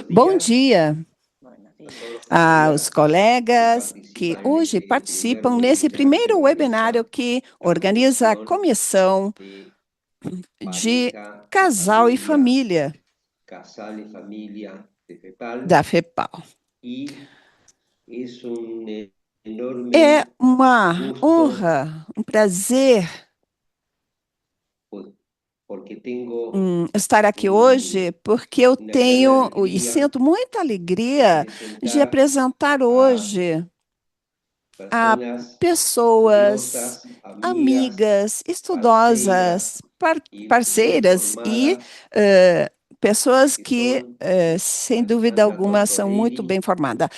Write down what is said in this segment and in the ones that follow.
Bom dia aos colegas que hoje participam nesse primeiro webinário que organiza a Comissão de Casal e Família da FEPAL. É uma honra, um prazer estar aqui hoje, porque eu tenho e sinto muita alegria de apresentar hoje a pessoas, amigas, estudosas, parceiras e pessoas que, sem dúvida alguma, são muito bem formadas.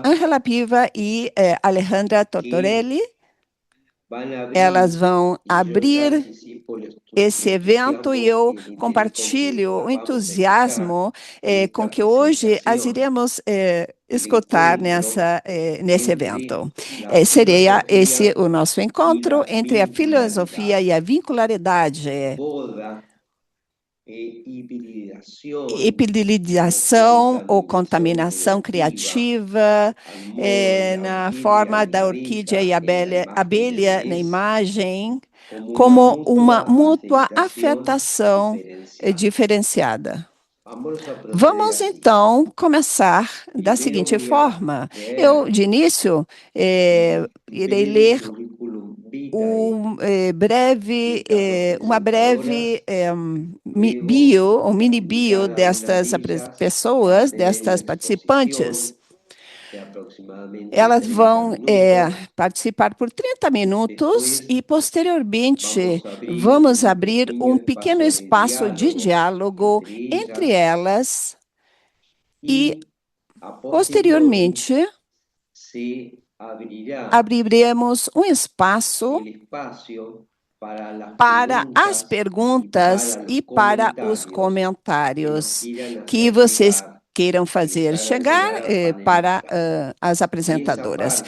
Ángela Piva e Alejandra Tortorelli, elas vão abrir esse evento e eu compartilho o entusiasmo com que hoje as iremos escutar nesse evento. Seria esse o nosso encontro entre a filosofia e a vincularidade. Hibridização ou contaminação criativa, na forma da orquídea e abelha na imagem, como uma mútua afetação diferenciada. Vamos, então, começar da seguinte forma. Eu, de início, irei ler uma breve bio, um mini bio destas pessoas, destas participantes. Elas vão participar por 30 minutos e, posteriormente, vamos abrir um pequeno espaço de diálogo entre elas e, posteriormente, abriremos um espaço para as perguntas e para os comentários que vocês queiram fazer chegar para as apresentadoras.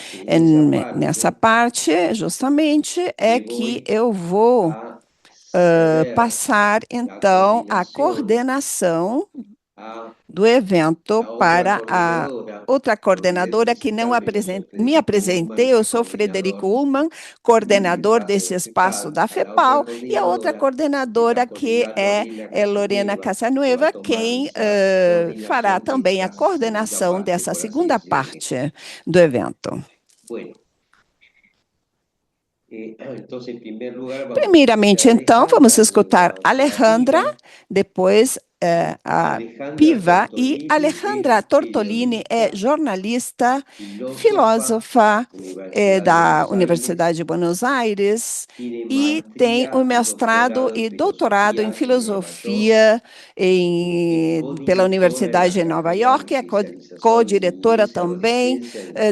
Nessa parte, justamente, é que eu vou passar, então, a coordenação do evento para a outra coordenadora que não me apresentei. Eu sou Frederico Ullmann, coordenador desse espaço da FEPAL, e a outra coordenadora que é Lorena Casanueva, quem fará também a coordenação dessa segunda parte do evento. Primeiramente, então, vamos escutar Alejandra, depois a Piva, e Alejandra Tortolini é jornalista, filósofa da Universidade de Buenos Aires e tem um mestrado e doutorado em filosofia pela Universidade de Nova York, é co-diretora também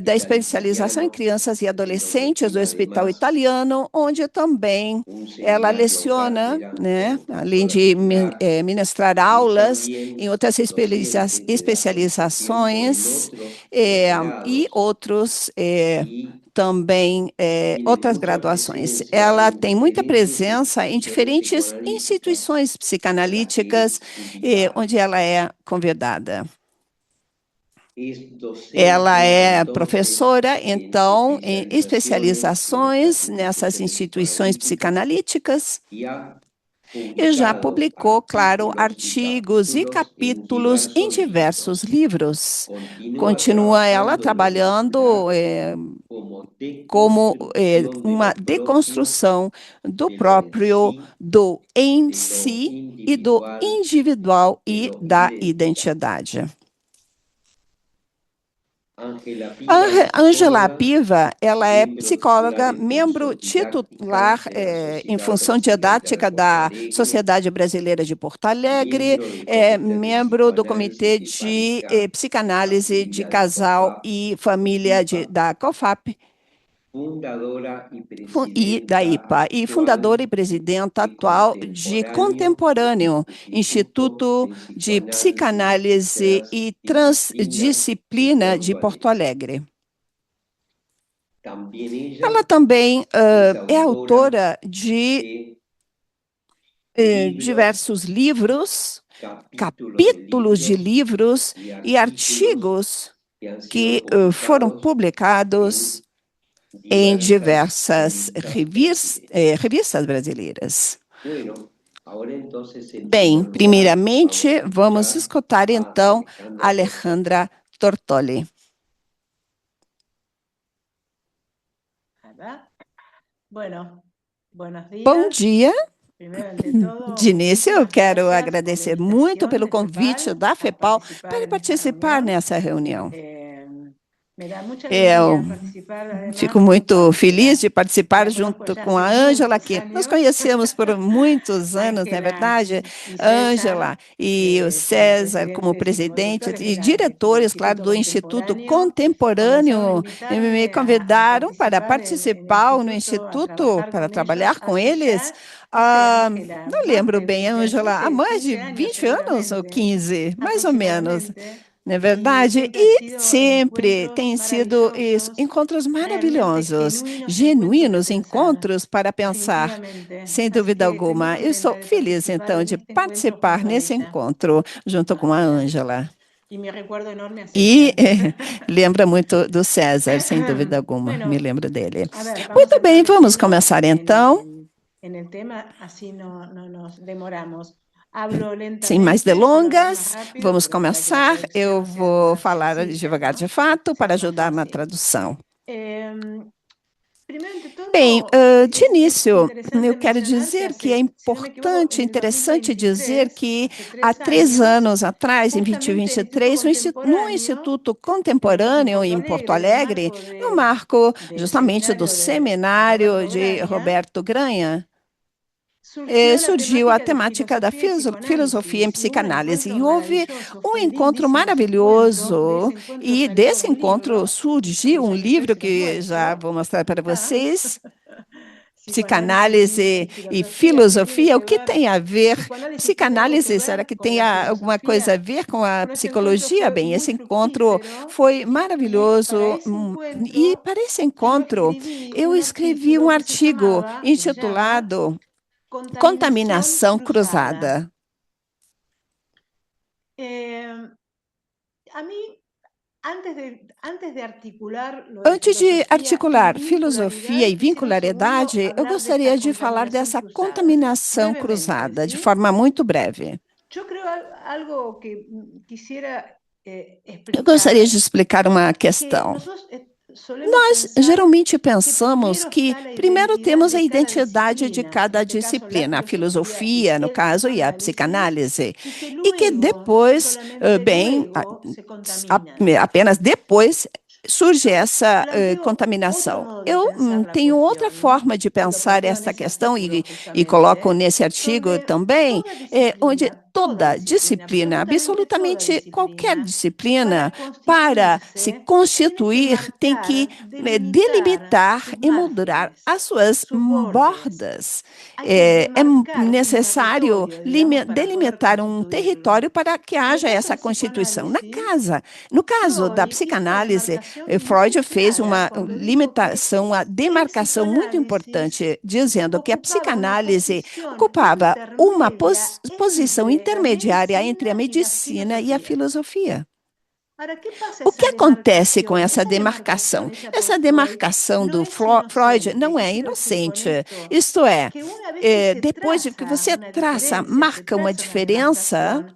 da especialização em crianças e adolescentes do Hospital Italiano, onde também ela leciona, né, além de ministrar aulas em outras especializações e outros também outras graduações. Ela tem muita presença em diferentes instituições psicanalíticas, onde ela é convidada. Ela é professora, então, em especializações nessas instituições psicanalíticas e já publicou, claro, artigos e capítulos em diversos livros. Continua ela trabalhando como uma deconstrução do próprio, do em si e do individual e da identidade. A Ángela Piva, ela é psicóloga, membro titular em função didática da Sociedade Brasileira de Porto Alegre, membro do Comitê de Psicanálise de Casal e Família da COFAP, e da IPA, e fundadora e presidenta atual de Contemporâneo, Instituto de Psicanálise e Transdisciplina de Porto Alegre. Ela também é autora de diversos livros capítulos de livros e artigos que foram publicados em diversas revistas brasileiras. Bem, primeiramente, vamos escutar então Alejandra Tortoli. Bueno, buenos Bom días. dia. Primero, ante todo, De início, eu muchísimas quero gracias por la agradecer muito invitación pelo de convite CEPAL da a FEPAL participar para en esta participar reunión. nessa reunião. Me da mucha Eu alegría participar, fico además, muito porque feliz de que participar la conozco junto ya com hace a Ângela, muchos que nos años, conhecemos por muitos anos, não é Ángela verdade? y Ângela César, e o como César como presidentes y como presidente directores e del diretores, claro, Instituto do Instituto Contemporáneo, comenzaron a Contemporâneo, me invitarme a convidaram para participar en el participar no instituto, a Instituto, trabajar para con ellos trabalhar com hace eles. ya, no sé, Ángela, Não más lembro de bem, 20 años, Ângela, há mais de 15 años 20 anos ou seguramente, 15, mais ou menos. aproximadamente, Não é y verdade? siempre han E sido sempre encuentros tem sido isso, maravillosos, encontros realmente maravilhosos, genuinos encuentros de genuínos pensar, encontros para pensar, definitivamente. sem Así dúvida que estoy muy alguma. Eu estou contenta de feliz, participar então, en de este encuentro participar junto a nesse ella, encontro junto com a Ángela. Ângela. Y mi recuerdo enorme a E César. lembra muito do César, sem dúvida alguma, me Bueno, lembro dele. a ver, vamos a Muito bem, entrar de vamos lleno começar então. en el tema, así no nos demoramos. Hablo Sem mais lentamente, suelo hablar más delongas, rápido, vamos pero para que la começar. Eu traducción sea vou más falar sencilla, devagar de ¿no? fato para Sea más ajudar na fácil. tradução. Primero ante Bem, todo, de es início, interesante eu quero mencionar que dizer que é hace, si no me equivoco, importante, en el interessante dizer 2023, que hace há 3 três años, anos atrás, em justamente el Instituto 2023, no Contemporáneo, Instituto en Contemporâneo, Porto em Porto Alegre, en el Alegre, marco no marco del justamente do seminario de seminário Roberto de Graña, Roberto Granha, surgió la surgiu a temática de temática da filosofía y filosofia em psicoanálisis y un psicanálise encuentro e houve maravilloso, um fue encontro lindísimo ese encuentro, de maravilhoso ese encuentro e salió desse un encontro libro surgiu um ya que yo hoy livro se los que já muestro, vou mostrar para acá, vocês, Psicoanálisis Psicanálise e Filosofía, filosofia, o que tem a ver? psicoanálisis tiene algo que Psicanálise, será ver que con tem la alguma coisa a filosofía. ver com a Bueno, este encuentro psicologia? fue Bem, muy esse encontro fructífero foi y para maravilhoso. ese E encuentro para esse yo encontro, escribí eu un escrevi um artículo que se artigo llamaba, que se llama intitulado Contaminación Contaminação Cruzada. Cruzada. A mí, antes de articular lo de Antes de filosofía y articular filosofia vincularidad, e quisiera un segundo vincularidade, eu hablar de gostaria esta de falar contaminación dessa cruzada, contaminação brevemente, cruzada, de ¿sí? forma muito breve. Yo creo algo que quisiera Eu gostaria explicar de explicar uma es que questão. nosotros solemos Nós pensar geralmente que pensamos primero que está la primeiro identidad temos a de cada identidade de disciplina, en cada este caso la disciplina, a filosofía y filosofia, no el caso, e a psicoanálisis, psicanálise, y que e que luego, y depois, solamente bem, luego, se contaminan. apenas depois surge Yo essa planteo otro contaminação. modo de Eu pensar la tenho outra cuestión, ¿no? forma de Y lo pensar planteo en esta ese questão artículo e coloco justamente, nesse artigo donde também, onde toda disciplina, absolutamente toda absolutamente qualquer disciplina, disciplina, para para se constituirse, tiene que constituir, tem que marcar, delimitar delimitar sus e moldurar márgenes, as suas sus bordes. bordas. Hay que É demarcar un necessário territorio, digamos, para poder delimitar um constituirlo. território para que En el haja caso essa del constituição. psicoanálisis, No caso da Freud hizo una psicanálise, demarcación muy Freud fez clara uma cuando dijo que limitação, uma el demarcação muito psicoanálisis importante, dizendo que a ocupaba una psicanálise posición ocupava uma intermedia posição entre la intermediária entre a medicina y la medicina e a filosofía. filosofia. Ahora, ¿qué pasa O que esa acontece com demarcación? essa Esa demarcação? demarcación hecha por Essa Freud demarcação no do es Freud inocente. não ¿Qué é quiero decir con inocente. esto? Isto é, Que una vez que se depois de que traza você una traça, diferencia, se marca uma traza una diferença, demarcación,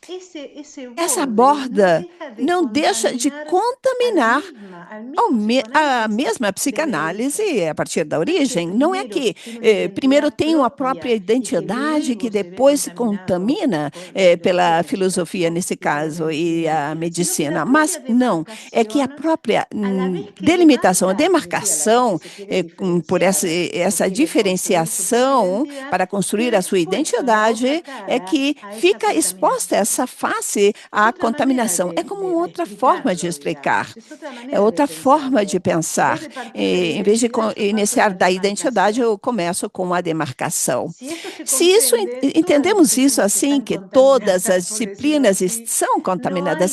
ese essa borde no borda deja de não deixa de contaminar contaminar al mismo a psicoanálisis mesma desde origen. psicanálise a partir da No es que origem. Não é primero que tiene una primeiro identidad tem uma própria propia y que identidade que luego se ve depois se contaminado contamina por la filosofía pela en este filosofia caso nesse y por la caso e medicina, a sino que medicina. la Mas propia não, é que a demarcación, própria a la vez que delimitação, a demarca, es decir, a la vez que demarcação se quiere por diferenciar o essa quiere construir su propia diferenciação identidad, para construir queda a sua expuesto la otra identidade é cara que a esa fica exposta contaminación. essa face Es à otra manera contaminação. É como uma de outra forma de explicarlo, explicar. digamos, es otra É manera de outra forma de pensarlo. En vez pensar. de partir de la Em vez de identidad, yo parto de iniciar la da identidade, demarcación. eu começo com a demarcação. Si esto se Se isso comprende, todas las entendemos isso disciplinas assim, están que todas contaminadas, as por decirlo disciplinas así. No hay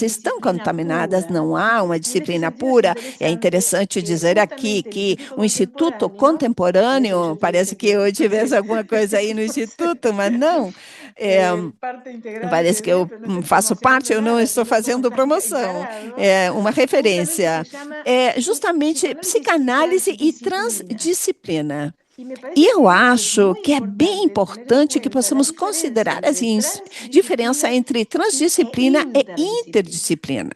estão disciplina contaminadas, pura. não há uma Y en ese disciplina sentido es pura. É interesante interessante que dizer aqui justamente el que Instituto o Instituto Contemporáneo, parece que yo Contemporâneo, parece tuviese que eu que tivesse alguma coisa aí no no sé, Instituto, mas não. parte integrante Parece que de, eu pero no estoy faço promocionando parte, eu não nada, estou sino como fazendo está promoção. encarado, É uma justamente se referência. llama É justamente psicoanálisis psicanálise e transdisciplina. transdisciplina. Y me E parece eu que es acho muy que é bem importante tener en importante que cuenta la possamos diferencia considerar entre assim, diferença transdisciplina entre e transdisciplina e interdisciplina. interdisciplina.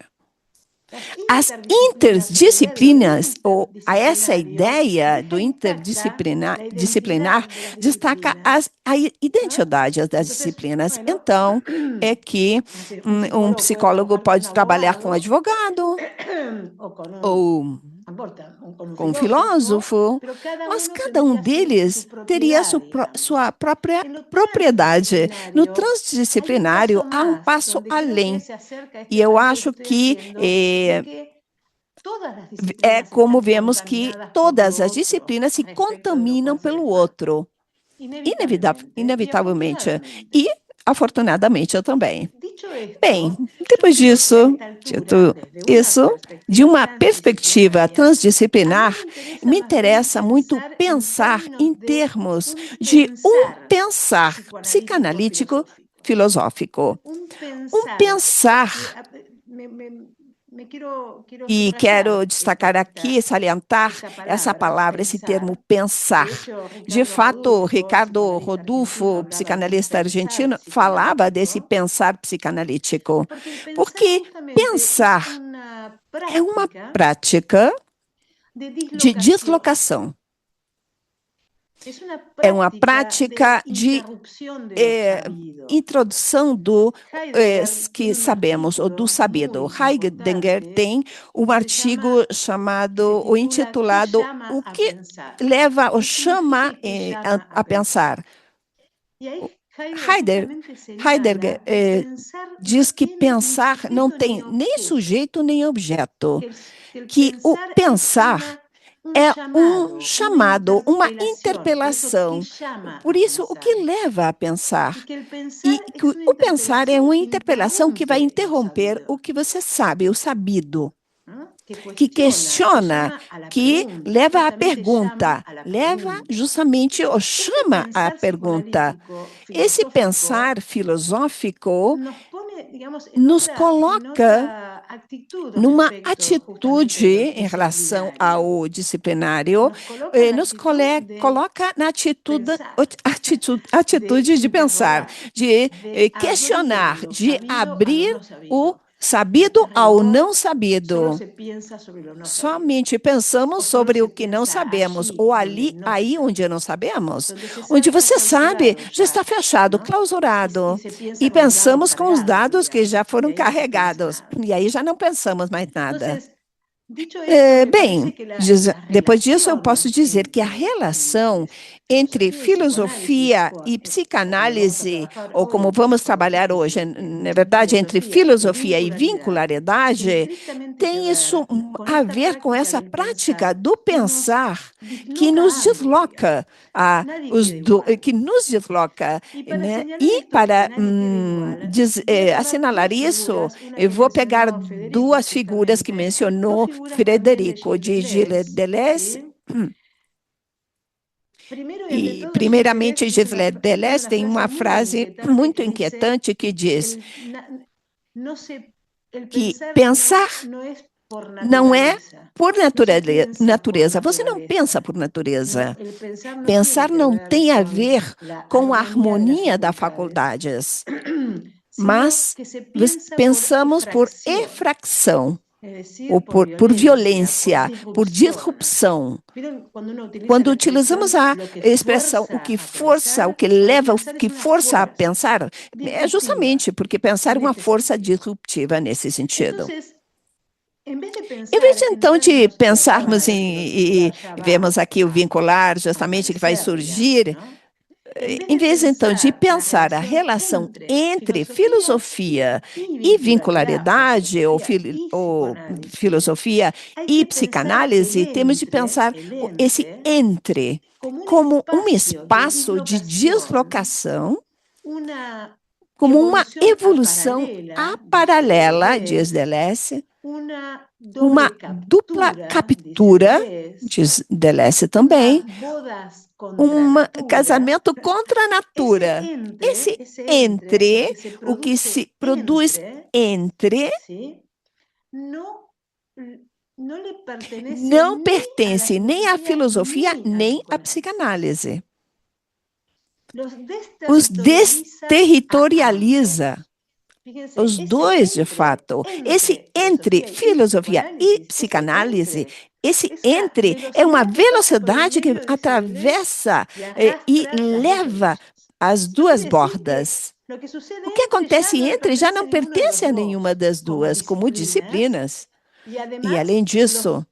Las As interdisciplinas, o la idea de lo interdisciplinas, ou a essa interdisciplinario, ideia do destaca interdisciplinar la disciplinar, identidad de las destaca disciplinas, a ¿no? identidade das Entonces, disciplinas. bueno, Então, é que un um psicólogo puede psicólogo trabajar con un pode trabalhar com um abogado advogado o con un, ou no importa, con un com um filósofo, filósofo, pero cada mas uno cada um tendría su deles teria propiedad, sua digamos. própria En lo propriedade. No transdisciplinario hay un transdisciplinário, paso há um más, passo donde creo que além. se acerca este E eu arranque que acho estoy que haciendo, de que todas las é disciplinas como están vemos que contaminadas por lo todas as otro, disciplinas se respecto de lo contaminam cual se pelo destaca. outro, Inevitablemente y inevitavelmente. E, afortunadamente. afortunadamente, eu também. Dicho Bem, esto, yo depois creo que a disso, esta altura, dito desde una isso, de perspectiva uma perspectiva transdisciplinaria, a mí transdisciplinar, me interesa me más bien interessa muito pensar en pensar em términos de termos un de um pensar pensar psicoanalítico psicanalítico filosófico. filosófico. Un Um pensar, y pensar, me quiero e subrayar quero destacar aqui, salientar esta essa palabra, palavra, esse termo pensar. De pensar. hecho, De Ricardo fato, Rodulfo, Ricardo psicoanalista argentino, Rodolfo, hablaba de un psicanalista pensar argentino, falava desse psicoanalítico, pensar psicanalítico, porque el pensar porque justamente es pensar una é uma práctica prática de de dislocación, deslocação, es una é uma práctica de prática de interrupción de lo eh, sabido. introdução do Heidegger que tiene un sabemos, ou do artículo sabido. muy Heidegger importante tem um artigo que se chamado, ou titula ¿Qué intitulado llama O a que pensar? leva ou ¿Qué significa chama y qué llama a a pensar? pensar. Y ahí Heidegger Heidegger, justamente Heidegger señala que el pensar no diz que tiene ni pensar não sujeto ni tem nem objeto, sujeito nem objeto, que el que o pensar es pensar un é um llamado, una chamado, uma interpelación, por eso, ¿qué interpelação. llama Por a isso, o que pensar? leva a Y pensar? que el pensar E que es una o pensar é interpelación uma que interpelação que vai interrumpe lo interromper o sabido, que você sabe, o sabido, ¿no? Que que cuestiona, que questiona, llama a la que pregunta, leva à justamente llama pergunta, a la leva pregunta. justamente ou Este chama à pensar pergunta. psicoanalítico, Esse filosófico, pensar filosófico nos pone, digamos, nos en coloca otra actitud numa respecto justamente atitude de lo em relação disciplinario. ao disciplinário, Nos coloca en la actitud de coloca na pensar, de atitude de pensar, interrogar, de de abrir questionar, lo de sabido a lo abrir no o sabido. En sabido ao rigor, não solo sabido. se piensa sobre lo no sabido. Somente pensamos O solo sobre se o que não piensa sabemos, allí ou donde ali, no se aí onde sabe, não sabemos. donde se Onde sabe está você sabe, clausurado já está ya, fechado, ¿no? Y clausurado. se piensa E con los dados pensamos com os cargados, dados que digamos, já y foram ahí no se piensa carregados. nada. E aí já não pensamos mais nada. Entonces, dicho esto, me Bem, parece que la depois disso eu posso relación dizer que a entre relação entre filosofía y psicoanálisis, filosofia e o como vamos a psicanálise, trabajar ou como hoy, vamos trabalhar psicología hoje, y na verdade, entre filosofía y filosofia e vincularidad, tiene vincularidade, estrictamente que tem isso ver con a esta ver com práctica essa del prática pensar do que nos pensar que disloca nos a ambos, desloca, digamos. Nadie queda que igual. nos desloca, Y para né? señalar E esto de que para nadie queda igual, voy a tomar assinalar dos isso, figuras, una eu que vou pegar mencionó Federico duas figuras que justamente, dos mencionou figuras también de Frederico, Gilles de Gilles Deleuze, Deleuze. ¿sí? Primero y ante E, todo, Gilles primeiramente, Deleuze dice Gilles tiene Deleuze una tem frase uma muy frase inquietante muito que dice inquietante que que diz no se, el que pensar pensar no es por não é naturaleza, por no se piensa por natureza. Você não pensa naturaleza. por No, natureza. el pensar no tiene Pensar que não ver tem a con ver la com a armonía de las harmonia das facultades, faculdades, sino mas que se piensa por pensamos por efracción, efracção, es ou decir, por por violência, por disrupción. disrupção. ¿Vieron? Cuando uno utiliza Quando la utilizamos expresión a lo que expressão o fuerza que a força, o pensar, que lo de leva, o pensar es que una força a fuerza pensar, é disruptiva justamente porque pensar é en uma este força sentido. disruptiva nesse sentido. Entonces, en vez de Em vez pensar de, en então, de términos que pensarmos acaban a e desclasificar ya vemos aqui o vincular, justamente, que vai aparecer, digamos, surgir, ¿no? En vez em de vez, então, de pensar la pensar a relación relação entre entre filosofía filosofia y e vincularidad, o vincularidade, filosofía y ou psicoanálisis, filosofia hay e que pensar psicanálise, temos de pensar el esse entre entre como un como um espacio de espaço de dislocación, deslocação, una como uma evolución evolução aparalela, a dice paralela, diz Deleuze, Deleuze, una uma doble dupla captura, dice captura, Deleuze, diz Deleuze unas também, bodas contra um natura. casamento contra a natura. Esse O entre, que se o que se produce produz entre, ¿sí? No, no le pertenece não ni a la pertence nem à filosofía filosofia, ni al nem à psicoanálisis. psicanálise. Los Os desterritorializa a desterritorializa. ambos. Fíjense, Os ese dois, de fato. Esse entre entre filosofía y filosofia e psicoanálisis, psicanálise, esse esa entre é uma velocidad que pasa por el velocidade que medio, dice Deleuze, atravessa y e arrastra las dos leva orillas. as Eso duas quiere decir que bordas. lo que sucede O que entre ya acontece no le entre já pertenece não a ninguno de pertence los a nenhuma dos das como duas, como disciplinas, disciplinas. y E, además além disso,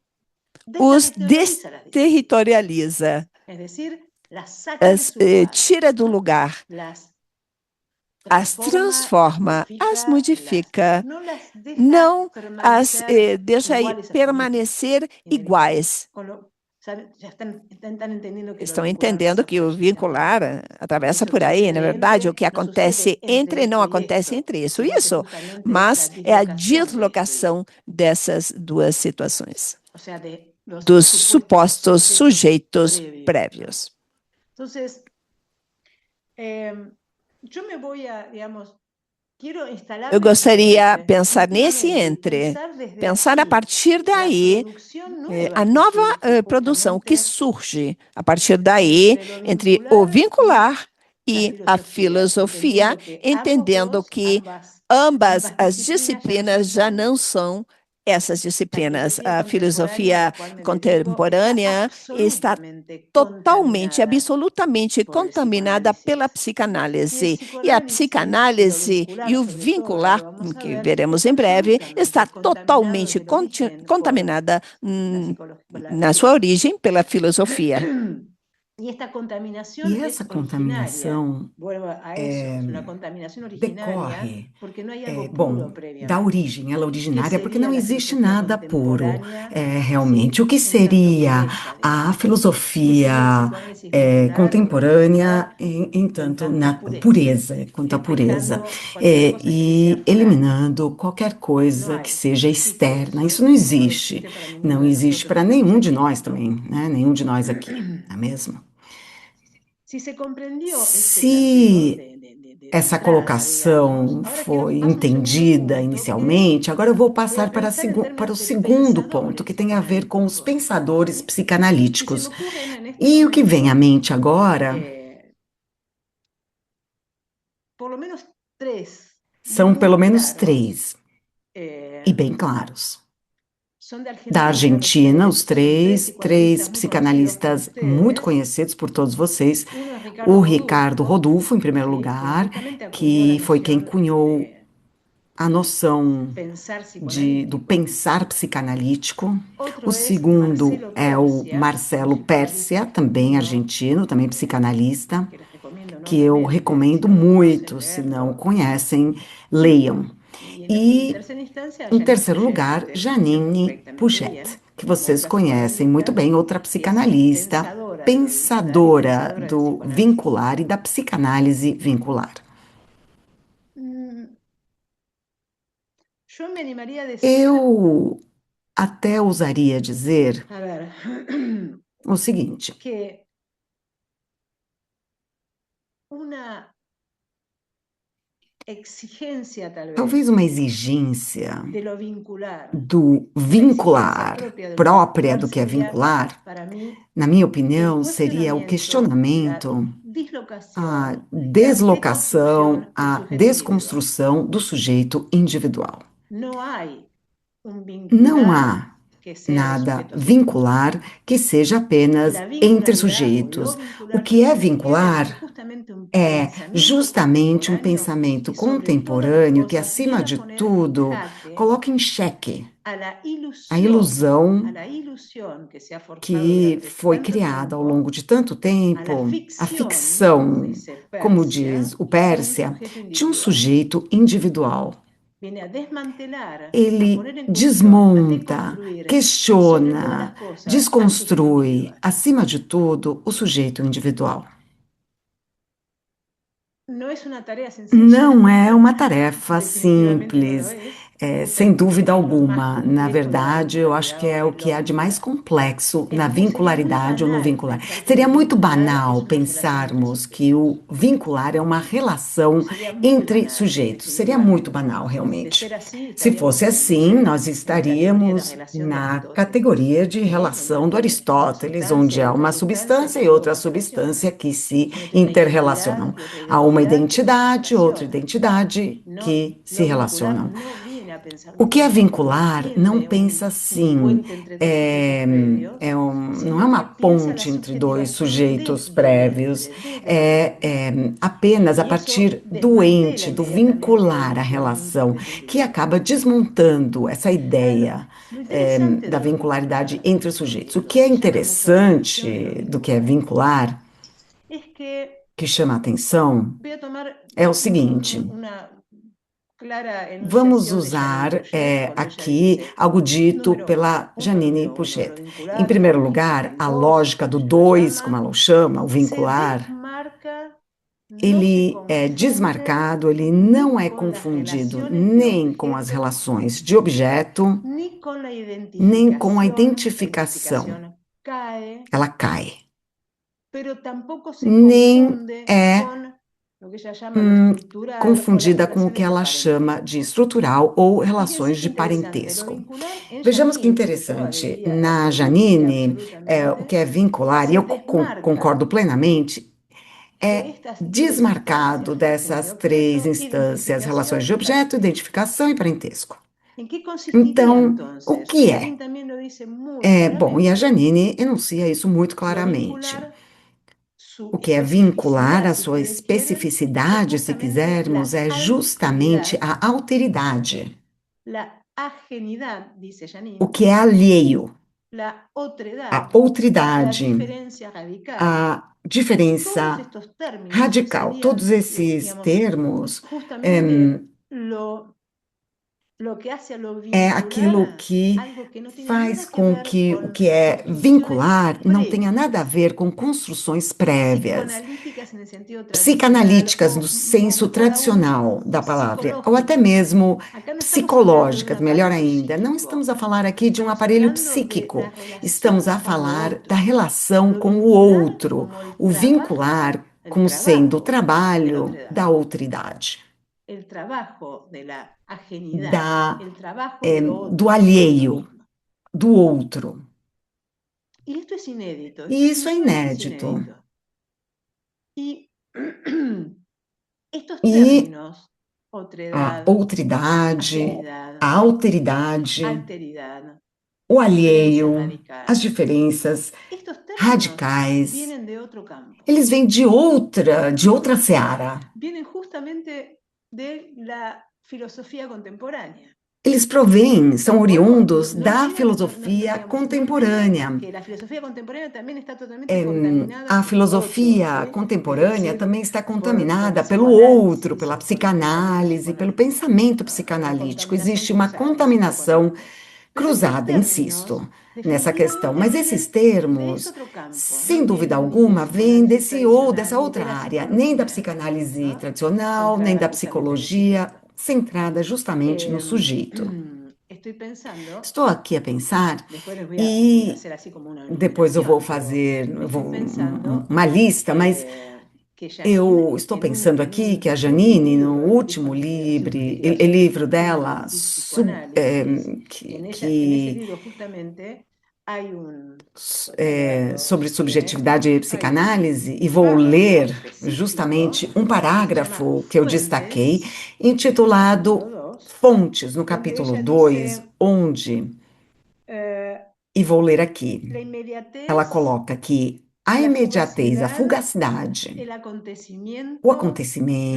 los os desterritorializa las disciplinas. desterritorializa, Es decir, las saca de su lugar, tira do ¿no? lugar, Las as transforma, las transforma, as modifica, modifica, no las deja não as permanecer deixa iguales a sí mismas, permanecer inevitables. iguais. Ya están entendiendo que lo Estão vincular entendendo pasa que por o allí también, vincular ¿no? atravessa Eso que por aí, na sucede verdade, o que entre, no acontece sucede entre entre não esto y acontece esto, entre isso, sino que isso, justamente es la mas é a dislocación de esto y esto. deslocação dessas duas situações, O sea, de los dos supuestos supostos sujetos sujeitos previos, ¿no? prévios. Entonces, yo me voy a, digamos, quiero Eu instalarme en ese gostaria de entre, pensar nesse definitivamente, y entre, pensar desde pensar a allí partir la daí, producción a nueva que nova surge produção que justamente surge a partir daí entre lo entre o vincular y vincular la e a filosofía, filosofia, entendiendo que entendendo que ambas ambas as disciplinas ya no son disciplinas já não tales. são essas La disciplinas. filosofía A contemporánea, a filosofia la cual me dedico, está contemporânea está absolutamente totalmente, contaminada absolutamente por el contaminada pela psicoanálisis. Y el psicanálise. E a psicoanálisis y lo psicanálise e vincular, o sobre todo, ahora vincular, lo vamos a que ver, veremos está em breve, está absolutamente contaminado totalmente desde el origen por contaminada la na sua origem pela filosofia. Y esta E contaminación essa es originaria. contaminação Vuelvo a eso, es una contaminación originaria decorre, porque no hay algo bom, puro da previamente. origem. Ela é ¿Qué originária porque sería não la existe filosofía nada puro, contemporánea? realmente. O ¿Sí? que En tanto seria pureza, a digamos. ¿Qué sería el filosofia psicoanálisis moderno o la contemporânea, sociedad em en tanto tanto na pureza? pureza, quanto à pureza, Despejando cualquier cosa que le sea e foránea. eliminando qualquer No coisa que hay, seja no existe externa. eso, Isso não como no existe. existe para ninguno Não de existe nosotros para que estamos nenhum de aquí, nós ¿no? também, né? Nenhum de nós aqui, não é mesmo? Si se comprendió este planteo Se de essa entrada, digamos, colocação ahora quiero que foi pase un segundo entendida punto que inicialmente, agora eu vou voy a passar pensar en para o términos de segundo ponto, que pensadores tem a ver com os psicoanalíticos, pensadores ¿sí? Y se me psicanalíticos. ocurren en este E o que vem à momento mente agora por lo menos tres são pelo muy menos claros, três, e bem claros. son de Da Argentina los Argentina, tres, os son tres três psicoanalistas muy conocidos por psicanalistas muito ustedes. conhecidos por todos vocês. Uno es O Ricardo Ricardo Rodulfo, Rodolfo, em primeiro ¿sí? Que lugar, justamente acuñó la que foi quem noción cunhou de a noção pensar do psicoanalítico. pensar psicanalítico. O Otro es segundo Marcelo é o Persia, un Marcelo psicoanalista Pérsia, também argentino, argentino, também psicanalista, que les recomiendo que eu enormemente, si recomendo no lo conocen, muito, se não leerlo. conhecem, Y, leiam. en E, tercera instancia, em Janine terceiro Puget, que lugar, ustedes conocen Janine perfectamente Puget, bien, que vocês otra conhecem muito psicoanalista, bem, outra que es psicanalista, pensadora del vincular y pensadora pensadora del do psicoanálisis. vincular e da psicanálise vincular. Yo me animaría a decir, Eu até ousaria dizer a ver, o seguinte: que una exigencia tal talvez vez uma exigência de lo vincular, do una exigencia vincular, propia de lo própria vincular do que é sería vincular, para mí na minha el opinião, seria o cuestionamiento, la questionamento, a dislocación, la deslocação, deconstrucción del a sujeto individual. desconstrução do sujeito individual. No hay un Não vincular há que sea de nada sujeto a sujeto. vincular que seja apenas La entre vincularidad o lo sujeitos. O vincular que é se requiere es vincular justamente un é pensamiento justamente um contemporáneo pensamento que sobre todas las contemporâneo que, cosas acima viene a de poner en tudo, jaque coloca em xeque a a ilusão la ilusión que se ha forjado que durante foi tanto criada ao tiempo, longo de tanto a la tempo, a ficción, como ficção, dice como diz Persia, o de un Pérsia, sujeto de um individual. sujeito individual. Viene a desmantelar, a Ele poner en cuestión, a desmonta, deconstruir, sobre todas las questiona, cosas, al sujeto desconstrui, individual. acima de tudo, o sujeito individual. No es una tarea sencilla, Não é uma tarefa definitivamente no lo simples. es. Sem dúvida es lo más alguma. Na complejo de la verdade, eu acho que é vincularidad o o en que lo há de mais vincular. complexo na Entonces sería muy vincularidade ou no banal vincular. pensar que Seria lo muito vincular banal es una relación entre pensarmos que o sujetos. vincular é uma relação Sería muy entre banal, sujeitos. Seria muito definitivamente. banal, De realmente. ser así, Se estaríamos fosse assim, nós en la categoría de estaríamos relación de na Aristóteles, categoria de donde relação do una Aristóteles, onde sustancia y há otra uma sustancia substância e tienen outra otras relaciones. substância que se Uno tiene una identidad interrelacionam. y otra Há uma identidad que se identidade, outra relacionan. identidade No, que se lo vincular relacionam. no viene a pensar O lo que é mismo, no vincular não entiende pensa un assim, puente entre dos sujetos previos, não é sino uma que piensa la ponte entre dois subjetivación sujeitos desde prévios, dentro, desde la identidad. apenas a Y eso partir do desmantela ente, do inmediatamente la vincular a noción relação, que interjurídica. acaba desmontando essa Ahora, ideia, lo interesante da de lo vincularidade vincular, entre os sujeitos. O lo que é que llama mucho la atención de lo interessante do que é vincular, vincular, es que que chama a atenção, voy a tomar é o seguinte. una clara Vamos enunciación de Janine usar Pouget cuando ella aqui dice, algo dito número uno, pela punto Janine número uno, lo Pouchet. Em vincular, la primeiro lógica lugar, del a dos, lógica como do ella lo dois, como llama, ela o chama, o se vincular, desmarca, no se ele é confunde desmarcado, ele não ni é con las confundido relaciones de nem com as objeto, relações de objeto, ni con la nem com a identificación. La identificação. identificación cae, Ela cai. pero tampoco se Nem confunde é con lo que ella llama lo estructural o las confundida com o que relaciones de ela chama de parentesco. estrutural ou relações Fíjense qué de interesante, lo parentesco. vincular en Vejamos que Janine, sobre todo, interessante. diría Na orgánica y Janine, o que absolutamente, é vincular, e se eu desmarca concordo plenamente, de é estas tres desmarcado instancias, relaciones de dessas três objeto, instâncias, relações identificación de y objeto, parentesco. identificação e parentesco. ¿En qué consistiría Então, o entonces? que é? Janine también lo dice muy Bom, e a claramente. Janine enuncia isso muito Lo claramente. vincular, su O que é vincular, especificidad, a si sua ustedes quieren, es especificidade, se justamente quisermos, la é justamente alteridad, a alteridade, la ajenidad, dice o Janine, que é alheio, la a otredad, la outridade, diferencia radical. a Todos diferença estos términos radical. Todos serían, esses digamos, termos justamente lo que hace a lo é aquilo vincular que algo que no tiene faz nada que com ver que o con que é construcciones vincular não tenha nada a previas, ver com construções prévias, psicoanalíticas en el sentido tradicional psicanalíticas no o senso por aún tradicional da palavra, ou até psicológicas. mesmo Acá no estamos hablando de un psicológicas, melhor aparato ainda. Não estamos psíquico, a falar aqui de um estamos aparelho hablando de psíquico, la estamos relación a con lo falar da otro, relação lo com o vincular outro, como o vincular como sendo o el trabalho trabajo da outridade, el trabajo de la ajenidad, da, el trabajo de lo do otro, no de lo alheio, mismo. do outro. Y esto es inédito, E isso é definitivamente es inédito. inédito. Y estos E términos, a otredad, outridade, ajenidad, a alteridade, alteridad, o diferencia alheio, as radical, diferenças estos términos radicais, vienen de otro campo, eles vêm de outra seara. vienen justamente de la filosofía contemporánea. Eles provêm, são Tampoco, oriundos da filosofia digamos, no olviden contemporânea. que la filosofía contemporánea también está totalmente contaminada A por el otro, filosofia ¿sí? Es contemporânea decir, também está por contaminada pelo outro, psicoanálisis pela o por el pensamiento psicanálise, pelo psicoanalítico, pensamento ¿no? Una psicanalítico. contaminación Existe uma cruzada, insisto con contaminação esto. Pero estos cruzada, términos insisto, nessa questão. definitivamente Mas esses vienen de ese termos, otro campo, no sem dúvida vienen ni del alguma, vêm psicoanálisis desse ou tradicional dessa ni de outra la área, nem da psicología, psicanálise ¿no? tradicional, nem Centrada da justamente en el psicologia, sujeto. centrada justamente no sujeito. Estoy pensando, Estou aqui a pensar después voy a e hacer así como una depois eu vou enumeración, pero fazer estoy pensando uma lista, mas que Janine, eu estou en pensando en aqui que un a último Janine, no libro, el último disco livro Discursos dela, y Psicoanálisis, en ese que libro justamente hay voy a leerlo sobre si quieren, subjetividade e hay un psicanálise, e vou párrafo ler específico justamente um que se llama parágrafo que eu destaquei, Fuentes, en el capítulo intitulado 2, Fontes, no donde capítulo ella 2, dice, onde, eh, e vou ler aqui, la ela inmediatez, coloca que a la imediatez, a fugacidad, fugacidade, el o acontecimiento,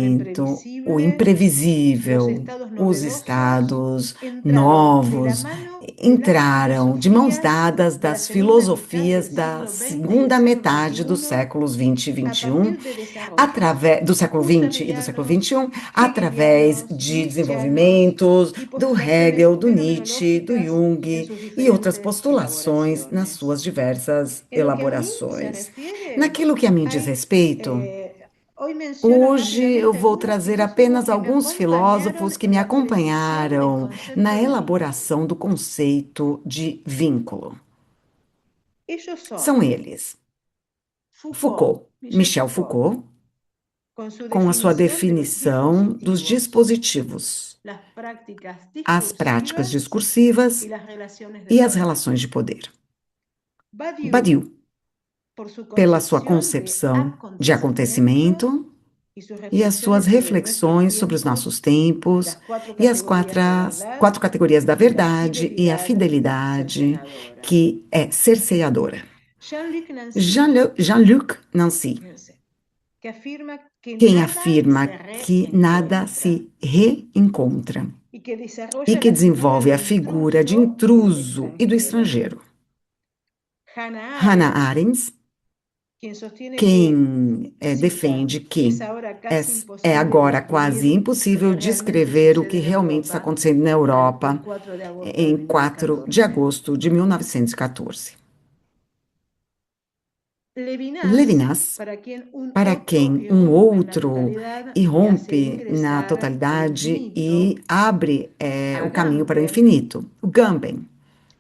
lo acontecimento, o imprevisible, los imprevisível, estados os novedosos estados entraron de la novos mano de las entraram de mãos filosofías dadas de la das segunda mitad filosofias del da siglo XX y del segunda siglo metade dos XXI séculos 20 e a 21, partir de desarrollos através do século 20 e do século husserlianos, 21, através hegelianos, de nietzscheanos desenvolvimentos y do postulaciones Hegel, do Nietzsche, do fenomenológicas en Jung sus e outras diferentes postulações nas elaboraciones. suas diversas En lo que a mí se elaborações. refiere, Naquilo que a mim diz hay respeito, Hoy menciono Hoje eu rápidamente vou algunos trazer filósofos apenas que me alguns acompañaron filósofos que en me la predicción del acompanharam concepto na de vínculo. elaboração do conceito de vínculo. Ellos São son eles: Foucault, Foucault, Michel Michel Foucault, Foucault, con su com a sua definición de los definição dos dispositivos, dispositivos, las prácticas as práticas discursivas y discursivas las relaciones de e as poder. relações de poder. Badiou, Badiou, por su pela sua concepción de concepção de acontecimiento acontecimento y sus e as suas reflexiones sobre nuestros reflexões sobre os tiempos, nossos tempos las cuatro e as categorías de la verdad quatro categorias da y la verdade e a fidelidad fidelidade, cercenadora. que é cerceadora. Jean-Luc Nancy, Jean-Luc Nancy, fíjense, que afirma que quem nada se afirma que nada reencuentra se reencontra y que e desarrolla que la figura desenvolve del a figura de intruso y del intruso e do extranjero. estrangeiro. Hannah Hannah Arendt, Arendt, quien sostiene que, quem cita, defende es que ahora é, casi é imposible agora quase describir lo impossível que realmente descrever o que sucede en realmente está Europa acontecendo na el Europa 4 de agosto de em 4 de 1914. agosto de 1914. Levinas, Levinas, para quien un para otro quem um irrumpe en la outro totalidad y hace irrompe na ingresar el totalidade e infinito, abre o caminho para o Agamben, infinito. O Gamben,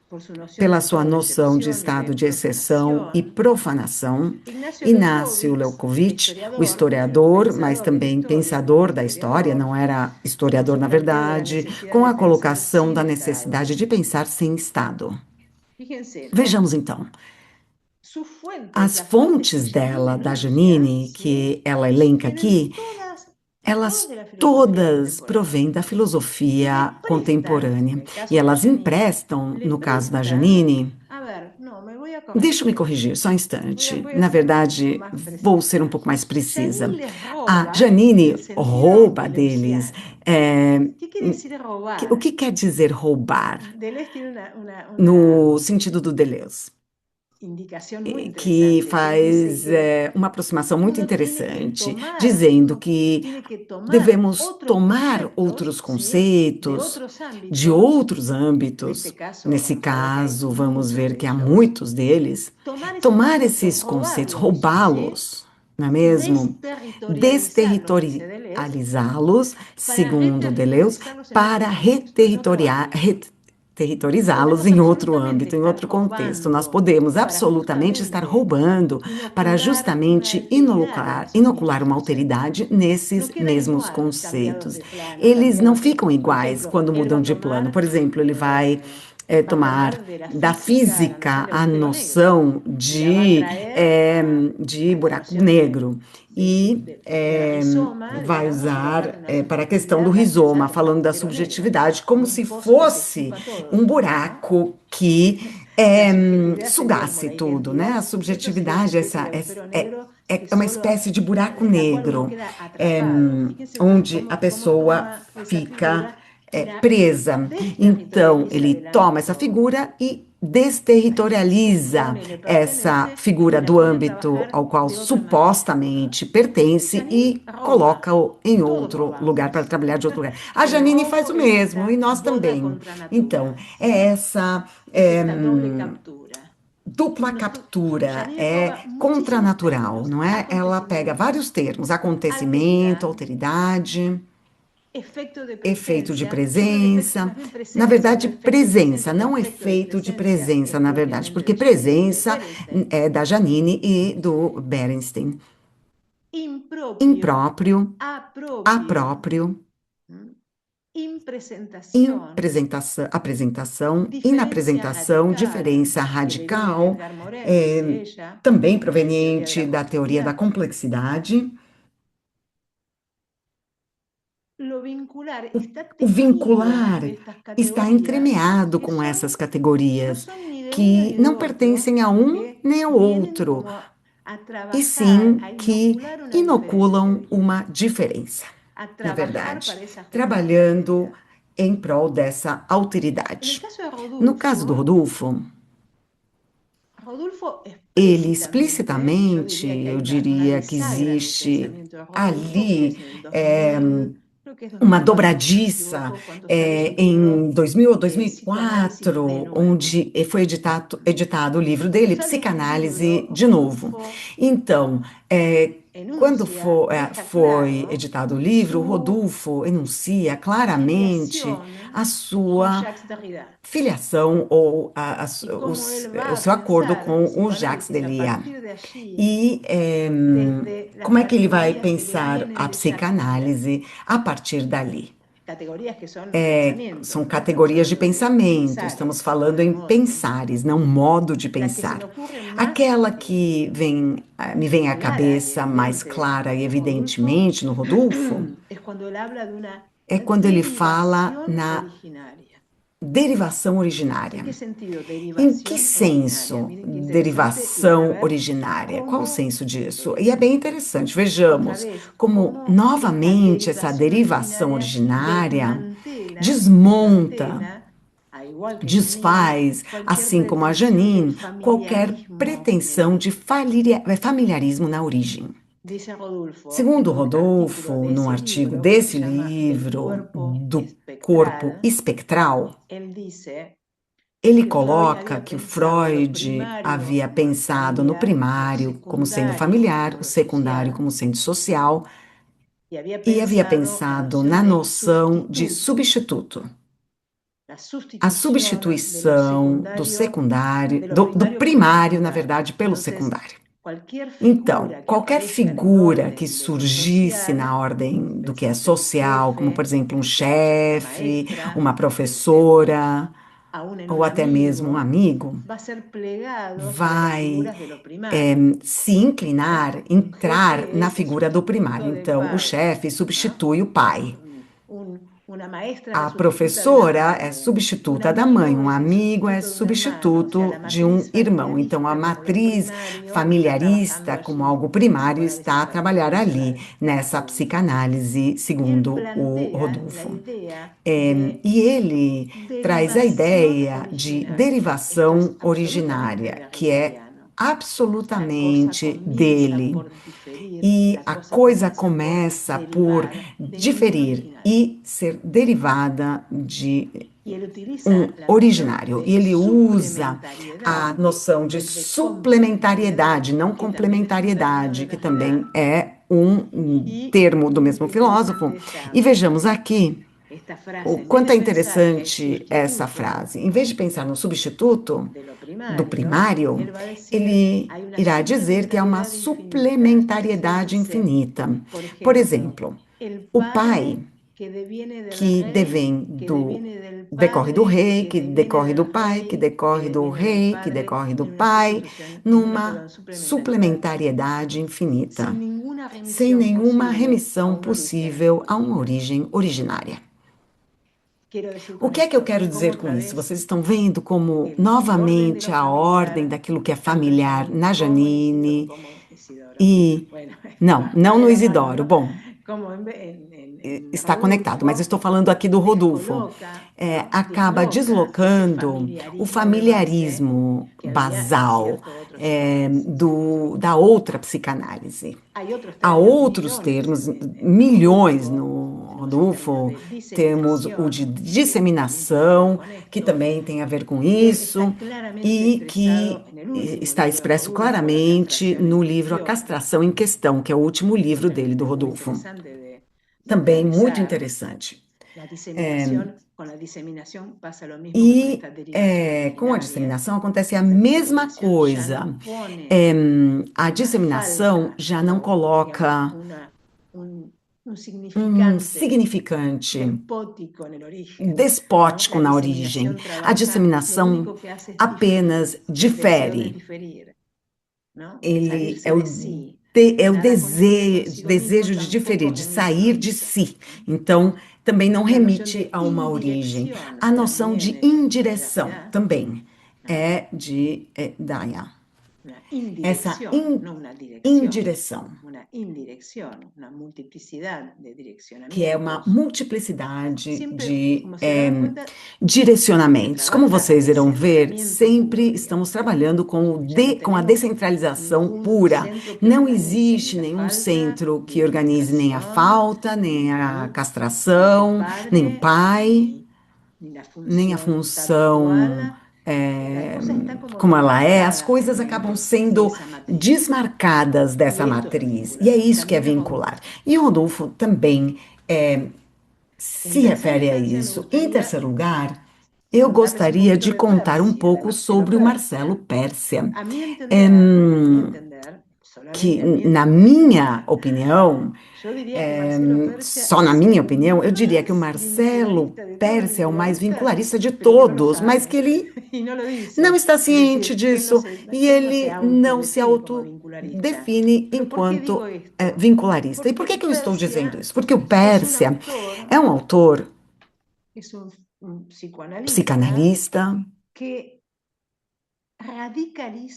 por su noción de pela sua estado de noção de excepción y de estado de exceção e profanación. profanação, Ignacio Inácio Leucovitch, el Leucovitch, o historiador, historiador, mas pensador de la também historia, no pensador da história, historiador, não era con historiador su na planteo de la verdade, necesidad com de a pensar colocação sin da Estado. necessidade de pensar sem Estado. Fíjense, ¿no? Vejamos então. Sus fuentes, As las fuentes que fontes Janine dela, da enuncia, Janine, ¿sí? que ela elenca Vienen aqui, todas elas de la filosofía todas contemporánea. provêm da Y le filosofia prestan, en contemporânea. el E caso de elas Janine, emprestam, le no caso da prestan, Janine, a ver, no, me voy a deixa-me corregir. corrigir só um Voy a, instante. voy a Na ser verdade, más vou ser um precisa. pouco mais precisa. Janine les A roba en Janine el sentido rouba deles. deleuziano. é, ¿Qué quiere decir o robar? que quer dizer roubar? Deleuze tiene una No sentido do Deleuze, indicación muy que interesante. Él dice faz que uma aproximação muito uno tiene que interessante, tomar, dizendo uno que tiene que tomar devemos otros tomar conceptos, outros ¿sí? De conceitos otros de ámbitos. outros En este âmbitos. caso Nesse vamos a ver que hay caso, vamos muchos ver de que há ellos. muitos deles. Tomar esos Tomar conceptos, esses conceitos, robarlos, ¿sí? roubá-los, não é mesmo? Desterritorializarlos, dice Deleuze, Desterritorializá-los, para segundo Deleuze, reterritorizarlos en otro para contexto, en otro ámbito. reterritorizá-los Podemos em outro absolutamente âmbito, em estar outro contexto. Nós robando podemos para absolutamente estar justamente roubando para inocular una justamente alteridad en esos inocular mismos uma conceptos. alteridade No nesses quedan mesmos igual cambiados conceitos. de plano, Eles não cambiados de... ficam Por iguais ejemplo, quando él va mudam a de plano. Por tomar, exemplo, ele va a tomar tomar de la da física la noción física de a agujero negro noção y la va a traer de a la buraco noción negro e de rizoma, vai digamos, y va a dar usar una para a questão subjetividad do al rizoma, pensar falando da agujero negro, subjetividade, como como se un pozo que se fosse chupa todo, um ¿no? buraco que La subjetividad sería como sugasse la tudo, né? identidad, A esto sería una subjetividade especie de agujero negro que é uma solo, espécie de buraco en la cual uno negro, queda é, atrapado. Fíjense onde a cómo pessoa toma esa fica figura y la presa. Então, desterritorializa ele del toma essa ámbito figura e al que se desterritorializa supone le essa pertenece figura y la do pone a âmbito trabajar ao qual de otra manera. supostamente pertence Janine e roba, coloca-o em todos outro lugar para robamos. trabalhar de outro lugar. A El Janine faz robo o es mesmo e esta nós boda também. contra Então, natura, é ¿sí? essa Es esta doble captura. dupla captura, Janine é roba muchísimos contranatural, términos. não é? Ela pega Acontecimiento, vários termos: acontecimento, alteridad, alteridade, efecto de efeito de presencia. Yo creo efecto, presença. más bien Na presencia, no verdade, efecto de presença, presencia. El não efecto de efeito de presencia presença, es na verdade, propiamente porque de Janine y de presença Berenstein. é da Janine e do Berenstein. Impropio, Impróprio, apropio, apróprio, impresentación, apresentação, diferencia inapresentação, radical, diferença que le viene de radical, Edgar Morin, é, dice ella, também de la teoría de proveniente la da teoria da complejidad. complexidade. Lo vincular está O teñido vincular de estas está categorías entremeado que com son, essas no categorias, son ni de uno que ni de não otro, pertencem a um que nem ao vienen outro, como a e trabajar, sim a que inocular una diferencia, inoculam uma dijimos, diferença, a na trabajar verdade, para esa justamente trabalhando alteridad. em prol dessa En el alteridade. caso de No caso do Rodulfo, Rodolfo, Rodulfo ele explícitamente, yo explicitamente, diría que hay eu una diria que bisagra en el existe pensamiento de Rodulfo, que ali es en 2000, creo que es uma 2004, si no me dobradiça equivoco, cuando sale su libro em 2000 ou Psicoanálisis de 2004, nuevo. onde foi editado o livro dele, Sale este Psicanálise libro, de Novo. Rodulfo Então, Quando deja foi claro editado o livro, o su Rodolfo enuncia claramente filiación a con sua Jacques Derrida filiação ou y cómo él o va a seu acordo pensar el com o Jacques psicoanálisis a Delia. partir de allí, E desde las como é que ele vai categorías que le pensar vienen a de Jacques Derrida, psicanálise a partir dali? categorías que son pensamientos, São ¿no? Estamos categorias de hablando de pensamento, estamos pensares, no falando de em modos. pensares, não modo de La que se me pensar. ocurre más Aquela que me vem à clara y cabeça mais evidente clara e en Rodolfo evidentemente no Rodolfo es cuando él habla de una é quando ele fala derivación na originaria. derivação ¿En originária. qué sentido Em que derivación originaria? senso Miren qué interesante y van a derivação ver originária? Qual o cómo, senso disso? E é bem interessante, otra vejamos vez, como cómo esta novamente essa derivación derivação originaria originária desmantela, desmonta, desmantela, a igual que Janine, desfaz, cualquier assim como a pretensión de Janine, qualquer familiarismo en el pretensão de origen. familiarismo na origem. Dice Rodolfo Segundo en un Rodolfo, artículo de num ese artigo libro que se desse llama El livro cuerpo do corpo espectral, espectral, él dice ele que Freud coloca había que o pensado lo Freud primario havia como pensado no familiar, lo primário como sendo secundario familiar, como o lo secundário social, como sendo social, y había e havia pensado la pensado noción na de noção de sustituto, substituto. la A sustitución de lo substituição do secundario, secundário, de lo do primario por lo primário, na secundario. verdade, pelo Entonces, secundário. cualquier Então, figura que qualquer aparezca en el figura que orden de lo surgisse social, na ordem do que é pensemos en un social, como por jefe, exemplo um pensemos en una chefe, maestra, uma pensemos professora, aún en ou un até mesmo um amigo, amigo, va a ser plegado sobre las vai figuras de lo primario, se inclinar, Un entrar jefe na es el figura do sustituto primário. del Então, o padre, chefe ¿no? substitui o pai. Una maestra es A la sustituta de la professora é madre, un substituta da mãe, amigo um es el amigo é sustituto de un hermano, o sea, la substituto de um matriz irmão. Então, a familiarista como lo matriz primario está trabajando familiarista, como allí algo en primário, está psicoanálisis a trabalhar ali, analítica de nessa Rodolfo. psicanálise, Y él segundo o plantea la Rodolfo. idea de E ele traz a derivación ideia de originaria. Esto es derivação absolutamente originária, que é derridiano. La cosa absolutamente comienza dele. por diferir, E la a cosa coisa comienza por começa por derivar de un diferir originario. e ser derivada de Y él utiliza um la noción originário. de E ele usa a suplementariedad noção de en vez de complementariedad, suplementariedade, não que también es un término complementariedade, de que Derrida. também é um Y termo do miren mesmo qué filósofo. interesante E vejamos aqui esta o frase. En vez quanto de é pensar que hay interessante essa sustituto frase. Em vez de pensar no substituto de lo do primario, primário, él va a decir ele hay una irá dizer que há uma suplementariedad infinita. Es decir, suplementariedade dice, infinita. por Por ejemplo, exemplo, el o pai, padre que deviene del que rey, devém que do deviene del decorre do padre, rei, que que deviene decorre do del pai, que rey, que decorre do deviene del rei, que padre, decorre do en una pai, sustitución, numa suplementariedad suplementariedade infinita, sin ninguna sem remisión nenhuma posible a remissão un origen. possível a uma origem originária. Quiero decir O con que é que eu esto, quero como dizer com otra isso? vez Vocês estão vendo como, el orden de novamente, lo a ordem familiar, daquilo que é tanto en familiar Janine na como en Isidoro, Janine Isidoro. e... Bueno, Não, va não de no la mano, Isidoro. ¿no? Bom, Como en está conectado, mas eu Rodolfo, estou falando aqui do Rodolfo. descoloca, ¿no? Acaba Desloca ese deslocando o familiarismo de base familiarismo que había en basal cierto otro psicoanálisis. da outra psicanálise. Hay otros Há términos, outros millones termos, en milhões Rodolfo. no Tenemos el término Rodolfo, de temos o de diseminación, que también tiene que ver disseminação, con que esto, também tem a ver com que está isso, claramente e expresado que en el último está libro de expresso Rodolfo, La claramente castración en no livro A cuestión. Castração em Questão, que é o último livro dele, do Realmente muy Rodolfo. interesante de Também muito analizar. interessante. La diseminación, con la diseminación pasa lo mismo que con E esta derivación com a originaria. disseminação acontece a La mesma diseminación ya coisa. no pone A una disseminação falta já não o, coloca digamos, un um significante significante despótico en el origen, ¿no? despótico La na origem. diseminación A trabaja, lo disseminação único que hace es apenas diferir, el deseo de difere. diferir, ¿no? De Ele salirse de sí. é o Nada conecta consigo mismo, desejo de diferir, tampoco de con un sair de origen, si. ¿no? Então, também não La noción remite de a uma origem. indirección A noção también de es de indireção Derrida, também ¿no? é de Daya. Una Essa indirección, no una dirección. indireção, Una indirección, una multiplicidad de que é uma direccionamientos. multiplicidade Siempre, de como se darán cuenta, direcionamentos. se Como trabaja vocês irão ver, descentramiento sempre puro, estamos digamos. trabalhando com, Ya no com a tenemos descentralização ningún pura. centro que Não organice ni existe la nenhum falta, centro ni que la organize nem a castración, falta, nem a ni el castração, nem o padre, pai, ni la nem a función função tal cual como ela é, as coisas acabam sendo desmarcadas dessa matriz. E é isso que é vincular. E o Rodolfo também se refere a isso. Em terceiro lugar, eu gostaria de contar um pouco sobre o Marcelo Pérsia, que, na minha opinião, só na minha opinião, eu diria que o Marcelo Pérsia é o mais vincularista de todos, mas que ele não está ciente disso e ele não se autodefine enquanto vincularista. E por que eu estou dizendo isso? Porque o Pérsia é um autor psicanalista que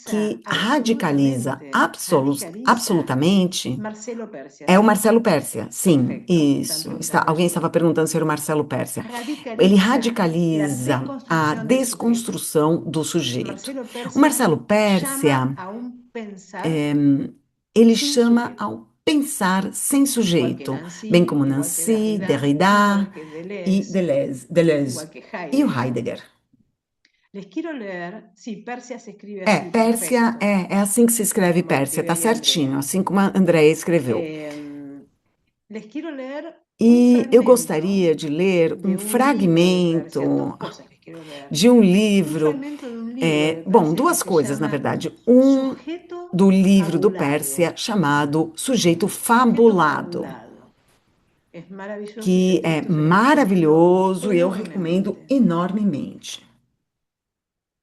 que radicaliza absolutamente. Marcelo Pérsia, É o ¿sí? Marcelo Pérsia, sim, Perfecto. isso. Alguém estava perguntando se era o Marcelo Pérsia. Ele radicaliza a desconstrução do sujeito. O Marcelo Pérsia, ele chama ao pensar sem sujeito, bem como Nancy, Derrida e Deleuze e o Heidegger. Les quiero leer, sí, Persia se escribe É, así, Pérsia, perfecto. é assim que se escreve Como Pérsia, tá escribiría certinho, Andrea. assim como a Andréia escreveu. Les quiero leer E eu fragmento gostaria de ler de um un libro de Persia. Dos fragmento cosas les quiero leer. de um Un livro, fragmento de un libro de bom, Persia que duas se coisas, na llama verdade. Sujeto Do livro do Fabulado. Pérsia chamado Sujeito Sujeto Fabulado, Fabulado. Es maravilloso que ese é texto, se los recomiendo maravilhoso e eu recomendo enormemente. enormemente.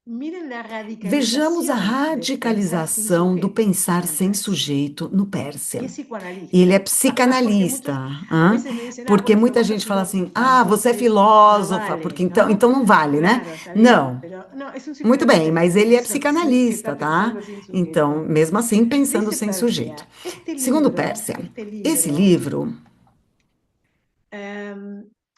Miren la Vejamos a radicalización de pensar sin radicalização do sujeto pensar en sem Persia. sujeito no Y Pérsia. es E ele é psicoanalista. psicanalista, A veces me dicen, porque bueno, muita vos sos gente fala assim, filósofa, você é entonces no filósofa, porque vale, então ¿no? não vale, né? Claro, está bien, Não, pero no, es un muito bem, psicoanalista mas ele é que está psicanalista, tá? pensando sin Então, sujeto. mesmo assim, pensando Dice sem sujeito. Persia, Segundo Pérsia, este esse libro livro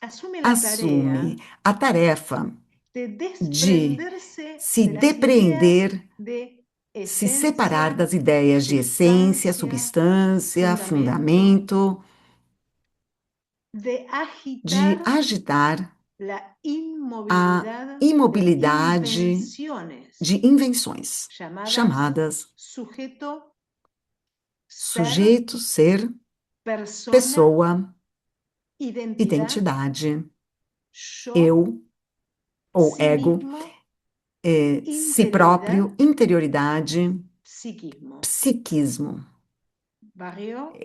asume la tarea assume a tarefa de de desprenderse se de las ideas depreender, de se separar esencia, das ideias de essência, sustancia, substância, fundamento, fundamento, de de agitar agitar la a inmovilidad de imobilidade invenciones de invenções, llamadas chamadas sujeto, ser, sujeito, ser, persona, pessoa, identidad, identidade, yo, eu ou sí ego, mismo, si interioridad, próprio, interioridade, psiquismo. psiquismo. Barrió,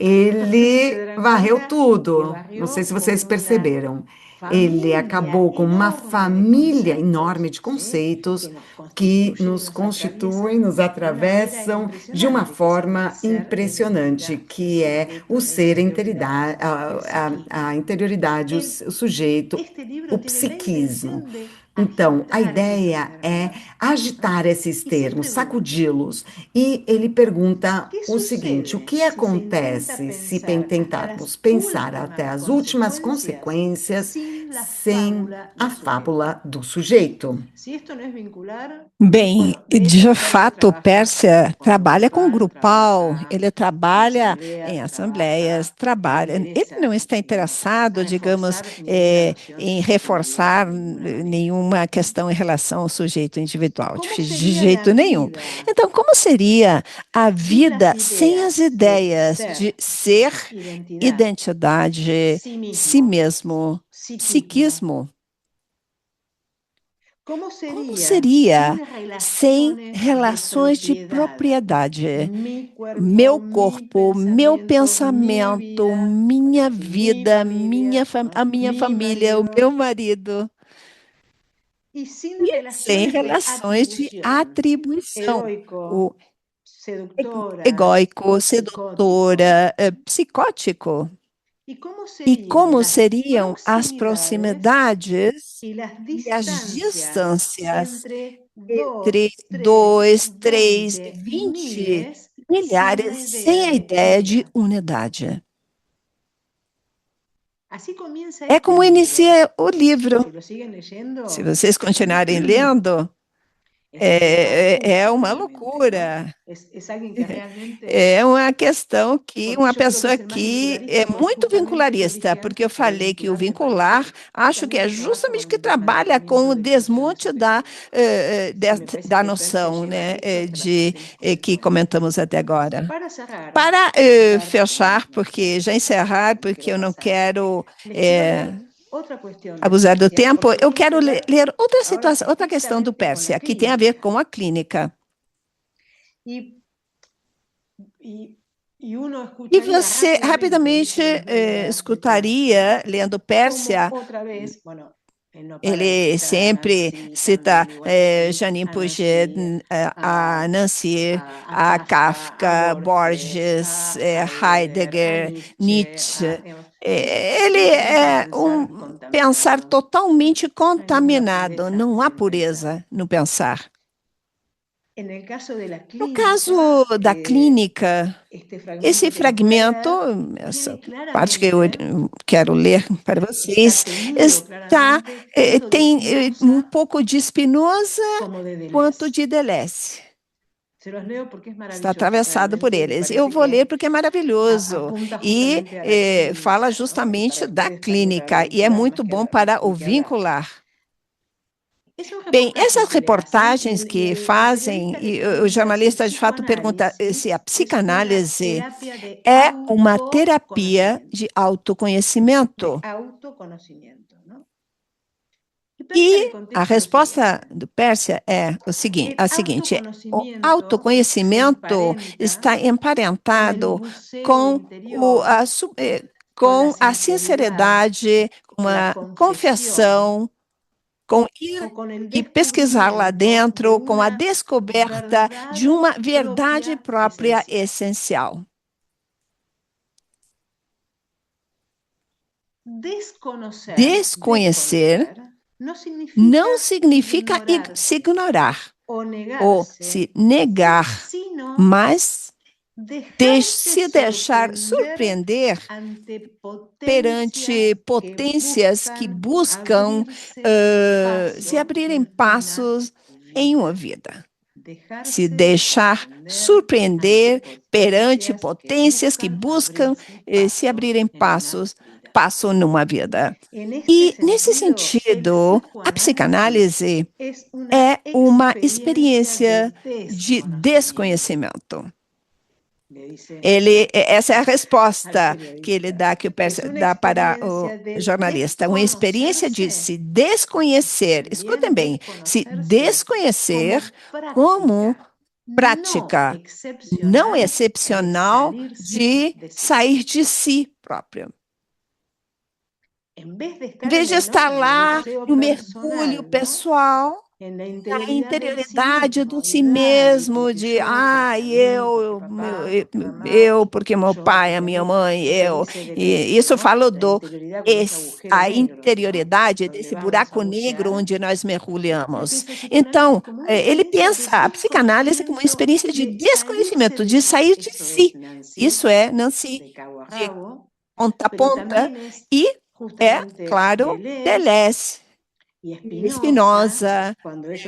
se Ele darán varreu cuenta que tudo. Não sei barrió se vocês con una perceberam. Ele familia acabou com uma enorme de família enorme conceptos, de ¿sí? conceitos Que nos que constituyen y nos nos constituem, atraviesan nos de una manera atravessam de uma impresionante, que son el forma ser, la impressionante, identidad, el que é o sujeto, la ser, a interioridad, interioridade, el psiquismo. a interioridade, o sujeito, Este libro o tiene la psiquismo. intención de Então, a agitar esos ideia é términos, ¿no? agitar esses Y se termos, pregunte, sacudi-los. E ele pergunta ¿qué o seguinte: o sucede que si se intenta acontece se pensar hasta tentarmos las pensar até últimas as últimas consecuencias consequências sin la sem fábula a del sujeto? fábula do sujeito? Si esto no es vincular, Bem, bueno, de hecho de Persia fato, trabaja Pérsia con lo trabalha com grupal, grupal, trabaja ele en trabalha em asambleas, assembleias, le trabalha. Ele não interesa está interessado, digamos, reforzar ninguna noción em subjetiva reforçar de ninguna manera. nenhuma questão em relação ao sujeito individual, ¿Cómo de sería la jeito nenhum. vida Então, como seria a sin las vida sem as ideas de ideias ser, de ser, identidad, identidade, sí si mismo, mesmo, psiquismo? psiquismo? ¿Cómo Como sería seria sin sem relaciones de relações de propiedad? propriedade? Mi cuerpo, Meu mi corpo, meu mi pensamento, vida, minha mi vida, familia, a ¿no? minha Mi família, o marido, meu marido, y sin e sem relaciones de relações de atribución, atribuição. O egoico, seductora, egóico, psicótico. sedutora, psicótico. ¿Y cómo E serían como las seriam as proximidades proximidades y las e as distancias distâncias entre entre 2, 3, 2, 3, 20 y 20 miles sin milhares la sem idea a de ideia de unidad? unidade? Así comienza É este como libro. inicia o livro. Si lo siguen Se leyendo, vocês continuarem lendo, É uma loucura. É uma questão que uma pessoa que é muito vincularista, porque eu falei que o vincular, acho que é justamente que trabalha com o desmonte da noção, né, que comentamos até agora. Para fechar, porque já encerrar, porque eu não quero abusar do tempo, eu quero ler outra situação, outra questão do Pérsia, que tem a ver com a clínica. E você rapidamente escutaria, lendo Pérsia, ele sempre cita Janine Puget, a Nancy, a Kafka, Borges, Heidegger, Nietzsche. Ele é um pensar totalmente contaminado, não há pureza no pensar. No caso da clínica, esse fragmento, essa parte que eu quero ler para vocês, tem um pouco de Spinoza quanto de Deleuze. Está atravessado por eles. Eu vou ler porque é maravilhoso e fala justamente da clínica e é muito bom para o vincular. Bem, essas reportagens que fazem, e o jornalista de fato pergunta se a psicanálise é uma terapia de autoconhecimento. E a resposta do Pérsia é a seguinte: o autoconhecimento está emparentado com com a sinceridade, com a confissão, com ir e pesquisar lá dentro, com a descoberta de uma verdade própria essencial. Desconhecer não significa se ignorar ou se negar, mas se deixar surpreender perante potências que buscam se abrirem passos em uma vida. Se deixar surpreender perante potências que buscam se abrirem passo numa vida. E, nesse sentido, a psicanálise é uma experiência de desconhecimento. Essa é a resposta que ele dá, que o Pérsia dá para o jornalista. Uma experiência de se desconhecer, escutem bem, se desconhecer como prática não excepcional de sair de si próprio. Em vez de estar lá no mergulho pessoal, na interioridade do si mesmo, de eu, porque meu pai, a minha mãe, eu. E isso fala a interioridade desse buraco negro onde nós mergulhamos. Então, ele pensa a psicanálise como uma experiência de desconhecimento, de sair de si. Isso é Nancy, de ponta a ponta, e claro, Deleuze e Spinoza,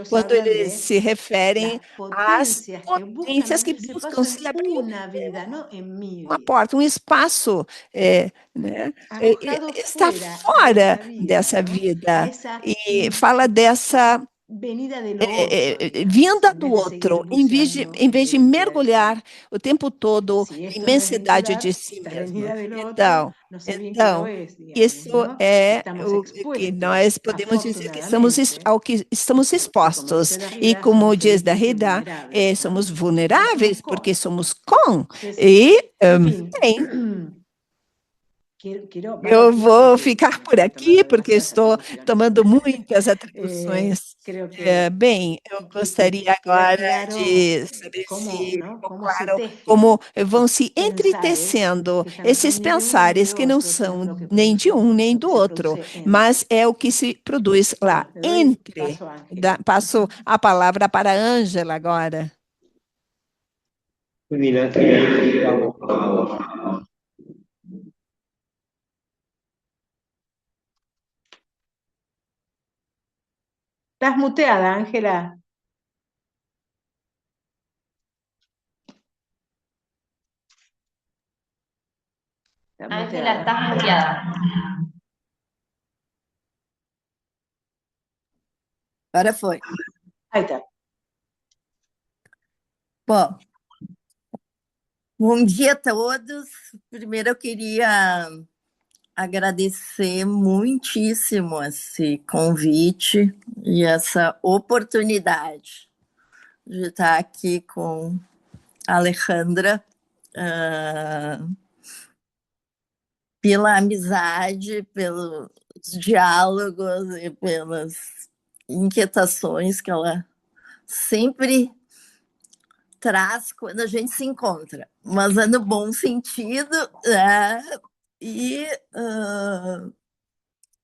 quando eles se referem às potências que buscam se abrir uma porta, um espaço, né, está fora dessa vida e fala dessa vinda do outro, em vez de mergulhar o tempo todo na imensidade de si mesmo. Então, isso é o que nós podemos dizer que ao que estamos expostos. E como diz Derrida, somos vulneráveis porque somos bem, eu vou ficar por aqui porque estou tomando muitas atribuições. Bem, eu gostaria agora de saber se ficou claro como vão se entretecendo esses pensares que não são nem de um nem do outro, mas é o que se produz lá entre. Passo a palavra para a Ângela agora. Quindi Estás muteada, Ángela. Está Ángela, muteada. estás muteada. Agora foi. Ahí está. Bom, bom dia a todos. Primeiro eu queria agradecer muitíssimo esse convite e essa oportunidade de estar aqui com a Alejandra, pela amizade, pelos diálogos e pelas inquietações que ela sempre traz quando a gente se encontra, mas é no bom sentido, né? E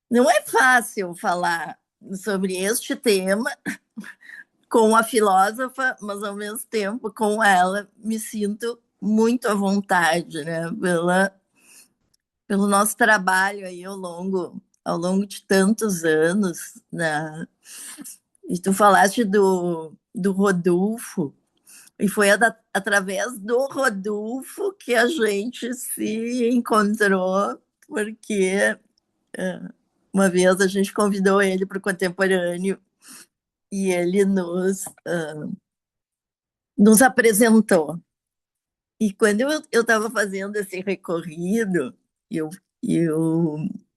não é fácil falar sobre este tema com a filósofa, mas ao mesmo tempo com ela me sinto muito à vontade, né? Pelo nosso trabalho aí ao longo de tantos anos, né? E tu falaste do Rodolfo, e foi através do Rodolfo que a gente se encontrou, porque uma vez a gente convidou ele para o contemporâneo e ele nos apresentou. E quando eu estava fazendo esse recorrido, eu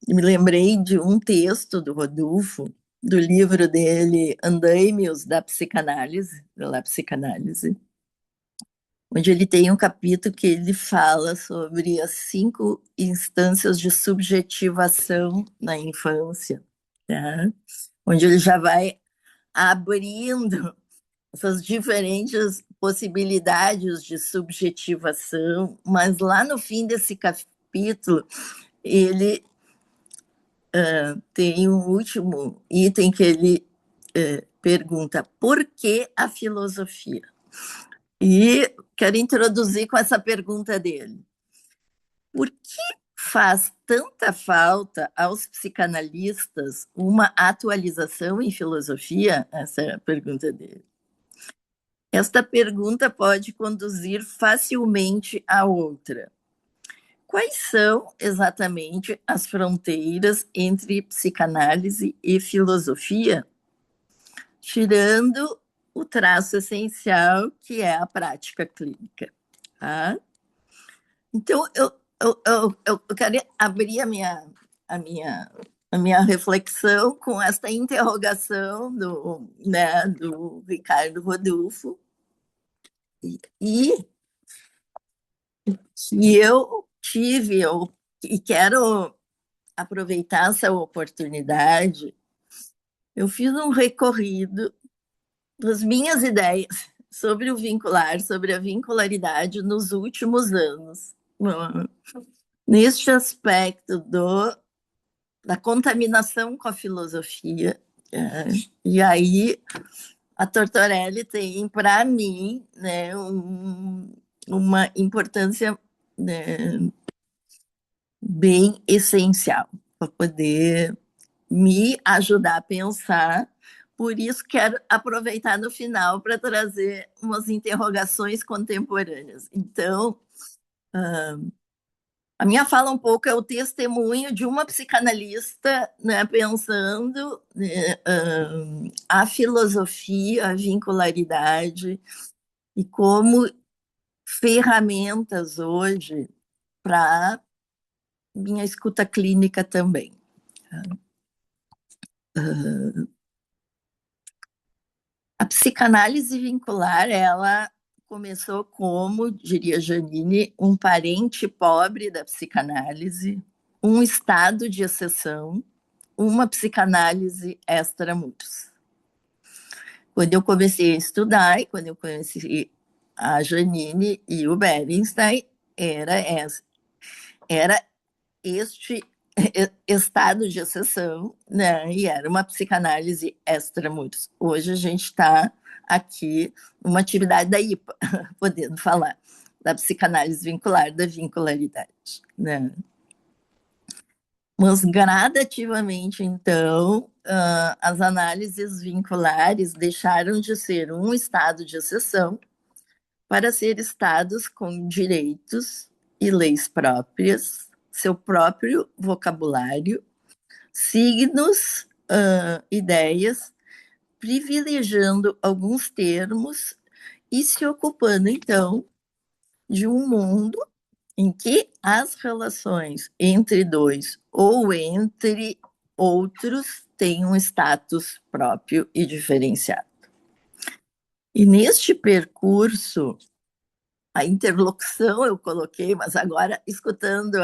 me lembrei de um texto do Rodolfo, do livro dele, Andamios da Psicanálise, onde ele tem um capítulo que ele fala sobre as 5 instâncias de subjetivação na infância, tá? Onde ele já vai abrindo essas diferentes possibilidades de subjetivação, mas lá no fim desse capítulo, ele tem um último item que ele pergunta: por que a filosofia? E quero introduzir com essa pergunta dele. Por que faz tanta falta aos psicanalistas uma atualização em filosofia? Essa é a pergunta dele. Esta pergunta pode conduzir facilmente a outra. Quais são exatamente as fronteiras entre psicanálise e filosofia, tirando o traço essencial que é a prática clínica? Tá? Então, eu quero abrir a minha reflexão com esta interrogação do Ricardo Rodolfo, e eu tive, e quero aproveitar essa oportunidade. Eu fiz um recorrido das minhas ideias sobre o vincular, sobre a vincularidade nos últimos anos, neste aspecto da contaminação com a filosofia. E aí a Tortorelli tem, para mim, né, uma importância, né, bem essencial para poder me ajudar a pensar. Por isso, quero aproveitar no final para trazer umas interrogações contemporâneas. Então, a minha fala um pouco é o testemunho de uma psicanalista, né, pensando, né, a filosofia, a vincularidade, e como ferramentas hoje para minha escuta clínica também. A psicanálise vincular, ela começou como, diria Janine, um parente pobre da psicanálise, um estado de exceção, uma psicanálise extramuros. Quando eu comecei a estudar, e quando eu conheci a Janine e o Bernstein, era este estado de exceção, né? E era uma psicanálise extramuros. Hoje a gente está aqui numa atividade da IPA, podendo falar da psicanálise vincular, da vincularidade, né? Mas gradativamente, então, as análises vinculares deixaram de ser um estado de exceção para ser estados com direitos e leis próprias, seu próprio vocabulário, signos, ideias, privilegiando alguns termos e se ocupando, então, de um mundo em que as relações entre dois ou entre outros têm um status próprio e diferenciado. E neste percurso, a interlocução eu coloquei, mas agora, escutando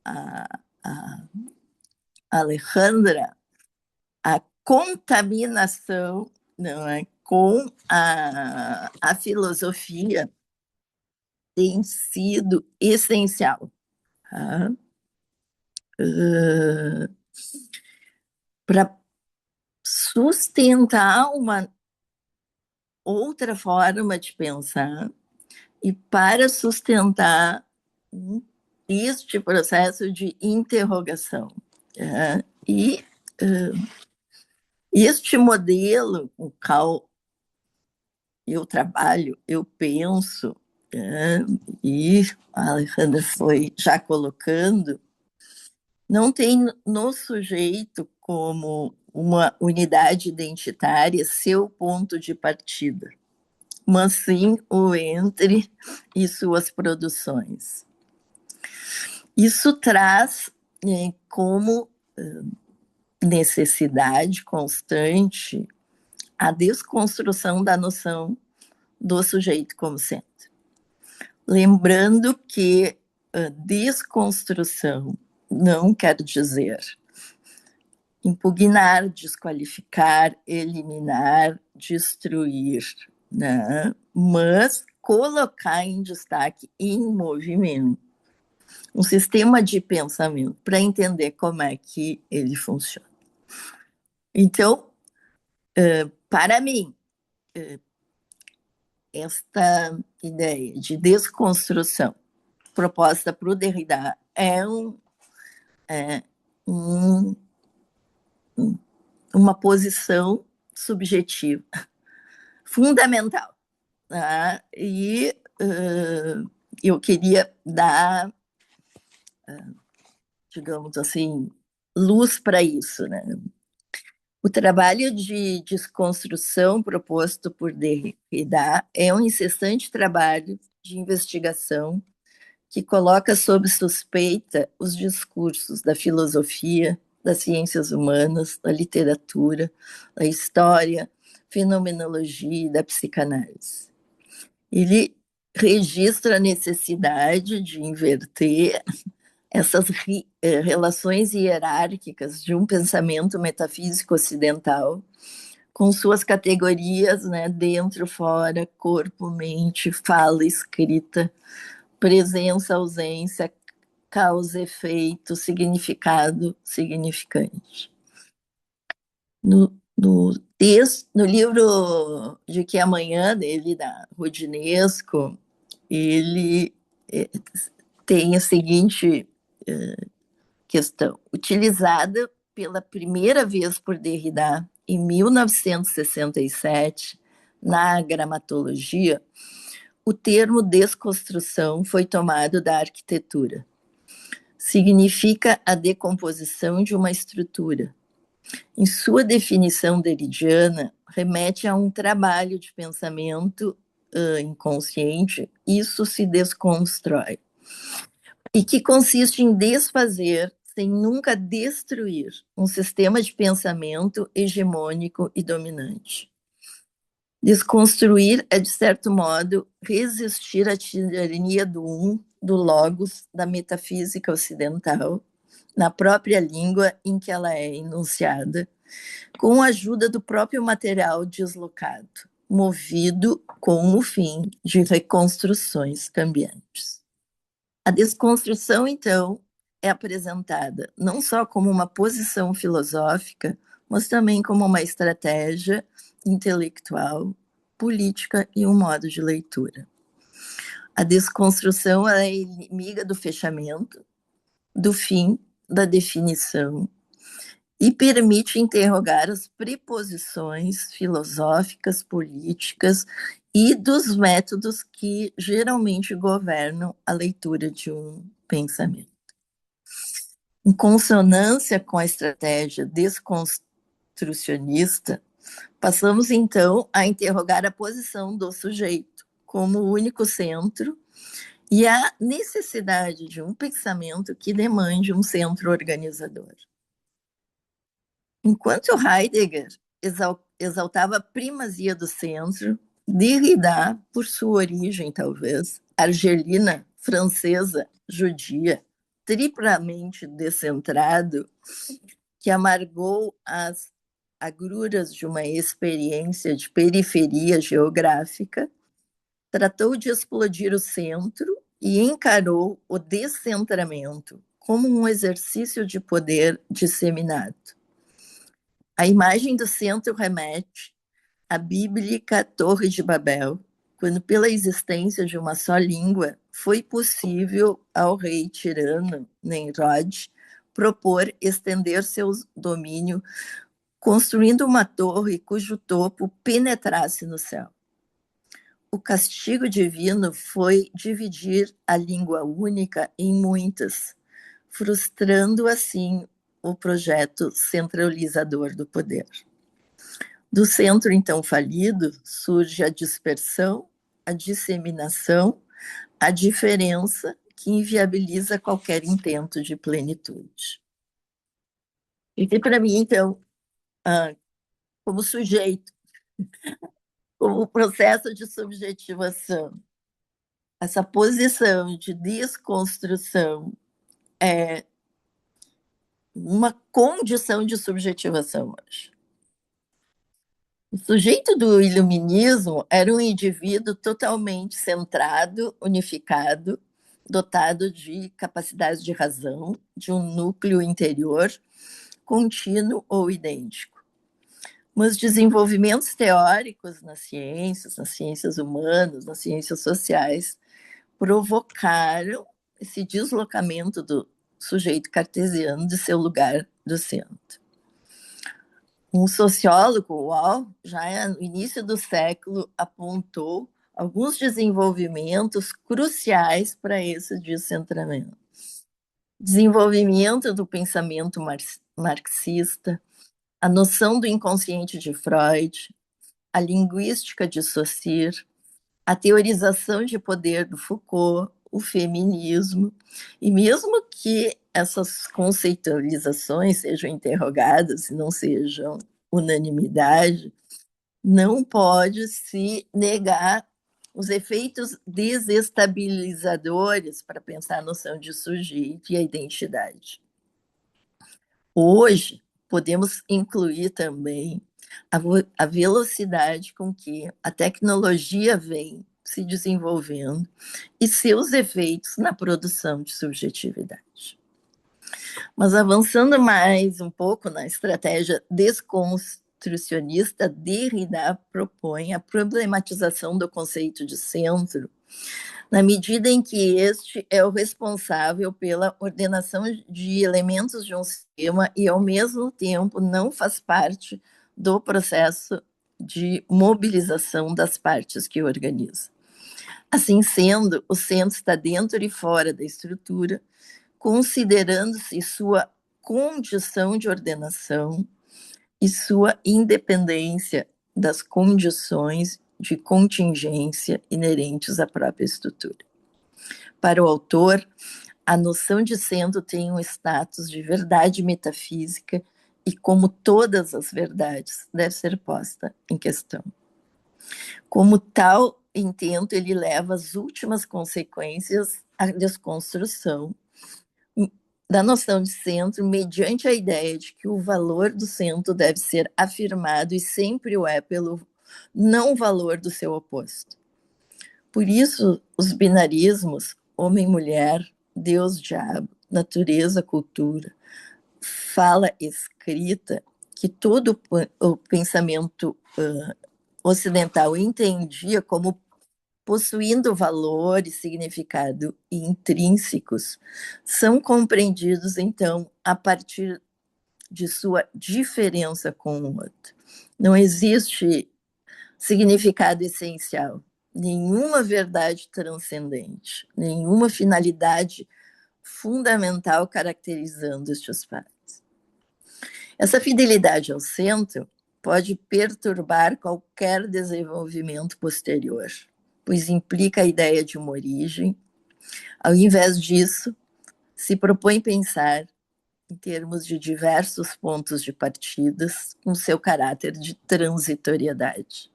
a Alejandra, a contaminação, não é, com a filosofia tem sido essencial. Tá? Para sustentar uma outra forma de pensar e para sustentar este processo de interrogação. Tá? E este modelo com o qual eu trabalho, eu penso, e a Alejandra foi já colocando, não tem no sujeito como uma unidade identitária seu ponto de partida, mas sim o entre e suas produções. Isso traz como necessidade constante a desconstrução da noção do sujeito como centro. Lembrando que desconstrução não quer dizer impugnar, desqualificar, eliminar, destruir, né? Mas colocar em destaque, em movimento, um sistema de pensamento para entender como é que ele funciona. Então, para mim, esta ideia de desconstrução proposta para o Derrida é uma posição subjetiva fundamental. Tá? E eu queria dar, digamos assim, luz para isso, né? O trabalho de desconstrução proposto por Derrida é um incessante trabalho de investigação que coloca sob suspeita os discursos da filosofia, das ciências humanas, da literatura, da história, fenomenologia e da psicanálise. Ele registra a necessidade de inverter essas relações hierárquicas de um pensamento metafísico ocidental com suas categorias, né, dentro, fora, corpo, mente, fala, escrita, presença, ausência, causa, efeito, significado, significante. No livro De Que Amanhã, dele, da Rodinesco, ele tem a seguinte questão, utilizada pela primeira vez por Derrida em 1967, na gramatologia, o termo desconstrução foi tomado da arquitetura. Significa a decomposição de uma estrutura. Em sua definição derridiana, remete a um trabalho de pensamento inconsciente, isso se desconstrói, e que consiste em desfazer, sem nunca destruir, um sistema de pensamento hegemônico e dominante. Desconstruir é, de certo modo, resistir à tirania do logos, da metafísica ocidental, na própria língua em que ela é enunciada, com a ajuda do próprio material deslocado, movido com o fim de reconstruções cambiantes. A desconstrução, então, é apresentada não só como uma posição filosófica, mas também como uma estratégia intelectual, política e um modo de leitura. A desconstrução é inimiga do fechamento, do fim, da definição, e permite interrogar as preposições filosóficas, políticas e dos métodos que geralmente governam a leitura de um pensamento. Em consonância com a estratégia desconstrucionista, passamos então a interrogar a posição do sujeito como o único centro e a necessidade de um pensamento que demande um centro organizador. Enquanto Heidegger exaltava a primazia do centro, Derrida, por sua origem talvez, argelina, francesa, judia, triplamente descentrado, que amargou as agruras de uma experiência de periferia geográfica, tratou de explodir o centro e encarou o descentramento como um exercício de poder disseminado. A imagem do centro remete à bíblica Torre de Babel, quando, pela existência de uma só língua, foi possível ao rei tirano Nimrod propor estender seu domínio, construindo uma torre cujo topo penetrasse no céu. O castigo divino foi dividir a língua única em muitas, frustrando assim o projeto centralizador do poder. Do centro, então, falido, surge a dispersão, a disseminação, a diferença que inviabiliza qualquer intento de plenitude. E para mim, então, como sujeito, como processo de subjetivação, essa posição de desconstrução é uma condição de subjetivação hoje. O sujeito do iluminismo era um indivíduo totalmente centrado, unificado, dotado de capacidade de razão, de um núcleo interior contínuo ou idêntico. Mas desenvolvimentos teóricos nas ciências humanas, nas ciências sociais, provocaram esse deslocamento do sujeito cartesiano de seu lugar do centro. Um sociólogo, Wall, já no início do século, apontou alguns desenvolvimentos cruciais para esse descentramento. Desenvolvimento do pensamento marxista, a noção do inconsciente de Freud, a linguística de Saussure, a teorização de poder do Foucault, o feminismo, e mesmo que essas conceitualizações sejam interrogadas e não sejam unanimidade, não pode se negar os efeitos desestabilizadores para pensar a noção de sujeito e a identidade. Hoje, podemos incluir também a velocidade com que a tecnologia vem se desenvolvendo e seus efeitos na produção de subjetividade. Mas avançando mais um pouco na estratégia desconstrucionista, Derrida propõe a problematização do conceito de centro, na medida em que este é o responsável pela ordenação de elementos de um sistema e, ao mesmo tempo, não faz parte do processo de mobilização das partes que organiza. Assim sendo, o centro está dentro e fora da estrutura, considerando-se sua condição de ordenação e sua independência das condições de contingência inerentes à própria estrutura. Para o autor, a noção de centro tem um status de verdade metafísica e, como todas as verdades, deve ser posta em questão. Como tal intento, ele leva às últimas consequências à desconstrução da noção de centro mediante a ideia de que o valor do centro deve ser afirmado e sempre o é pelo não valor do seu oposto. Por isso, os binarismos, homem-mulher, Deus-diabo, natureza-cultura, fala-escrita, que todo o pensamento ocidental entendia como possuindo valor e significado intrínsecos, são compreendidos, então, a partir de sua diferença com o outro. Não existe significado essencial, nenhuma verdade transcendente, nenhuma finalidade fundamental caracterizando estes pares. Essa fidelidade ao centro pode perturbar qualquer desenvolvimento posterior, pois implica a ideia de uma origem. Ao invés disso, se propõe pensar em termos de diversos pontos de partidas com seu caráter de transitoriedade.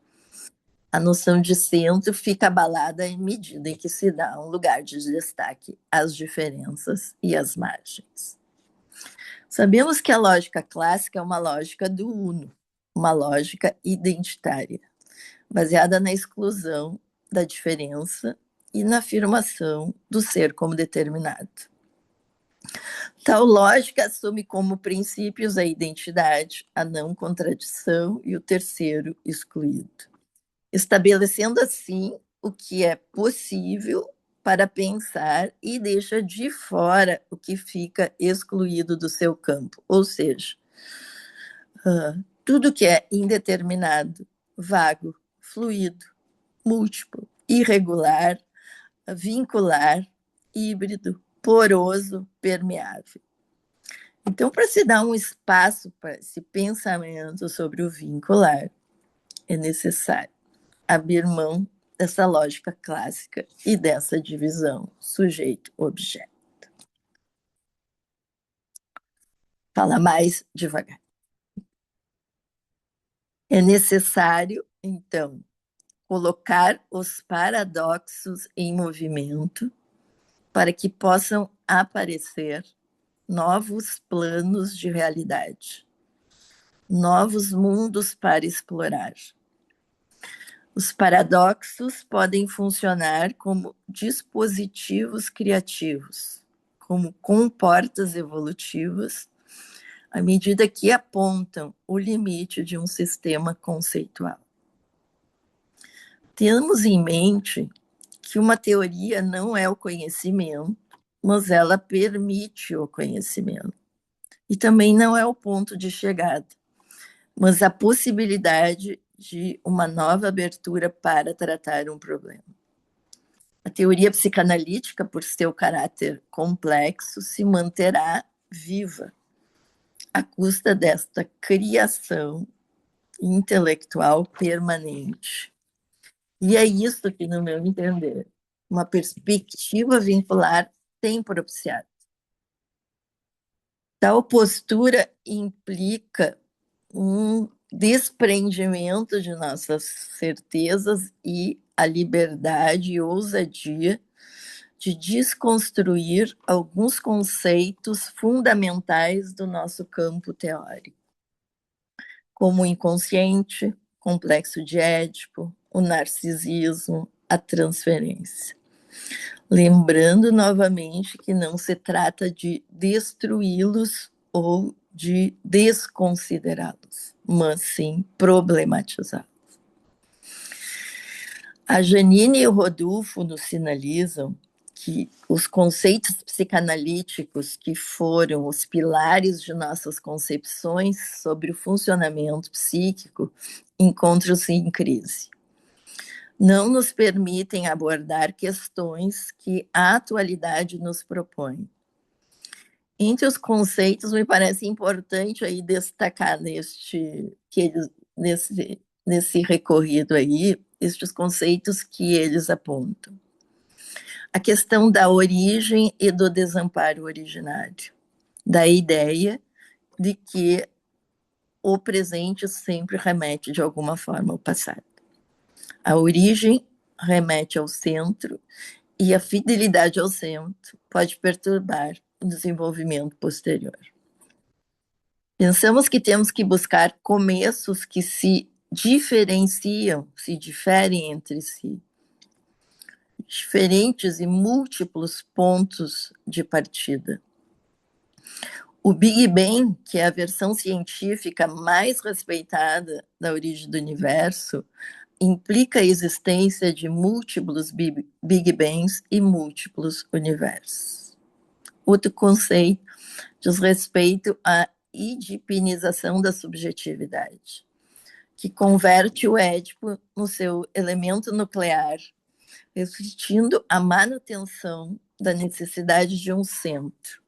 A noção de centro fica abalada à medida em que se dá um lugar de destaque às diferenças e às margens. Sabemos que a lógica clássica é uma lógica do uno, uma lógica identitária, baseada na exclusão da diferença e na afirmação do ser como determinado. Tal lógica assume como princípios a identidade, a não contradição e o terceiro excluído, estabelecendo assim o que é possível para pensar e deixa de fora o que fica excluído do seu campo, ou seja, tudo que é indeterminado, vago, fluido, múltiplo, irregular, vincular, híbrido, poroso, permeável. Então, para se dar um espaço para esse pensamento sobre o vincular, é necessário abrir mão dessa lógica clássica e dessa divisão sujeito-objeto. Fala mais devagar. É necessário, então, colocar os paradoxos em movimento para que possam aparecer novos planos de realidade, novos mundos para explorar. Os paradoxos podem funcionar como dispositivos criativos, como comportas evolutivas, à medida que apontam o limite de um sistema conceitual. Temos em mente que uma teoria não é o conhecimento, mas ela permite o conhecimento. E também não é o ponto de chegada, mas a possibilidade de uma nova abertura para tratar um problema. A teoria psicanalítica, por seu caráter complexo, se manterá viva à custa desta criação intelectual permanente. E é isso que, no meu entender, uma perspectiva vincular tem propiciado. Tal postura implica um desprendimento de nossas certezas e a liberdade e ousadia de desconstruir alguns conceitos fundamentais do nosso campo teórico, como o inconsciente, complexo de Édipo, o narcisismo, a transferência. Lembrando novamente que não se trata de destruí-los ou de desconsiderá-los, mas sim problematizá-los. A Janine e o Rodolfo nos sinalizam que os conceitos psicanalíticos que foram os pilares de nossas concepções sobre o funcionamento psíquico encontram-se em crise. Não nos permitem abordar questões que a atualidade nos propõe. Entre os conceitos, me parece importante aí destacar nesse recorrido aí, estes conceitos que eles apontam. A questão da origem e do desamparo originário, da ideia de que o presente sempre remete de alguma forma ao passado. A origem remete ao centro e a fidelidade ao centro pode perturbar o desenvolvimento posterior. Pensamos que temos que buscar começos que se diferenciam, se diferem entre si, diferentes e múltiplos pontos de partida. O Big Bang, que é a versão científica mais respeitada da origem do universo, implica a existência de múltiplos Big Bangs e múltiplos universos. Outro conceito diz respeito à edipinização da subjetividade, que converte o Édipo no seu elemento nuclear, refletindo a manutenção da necessidade de um centro,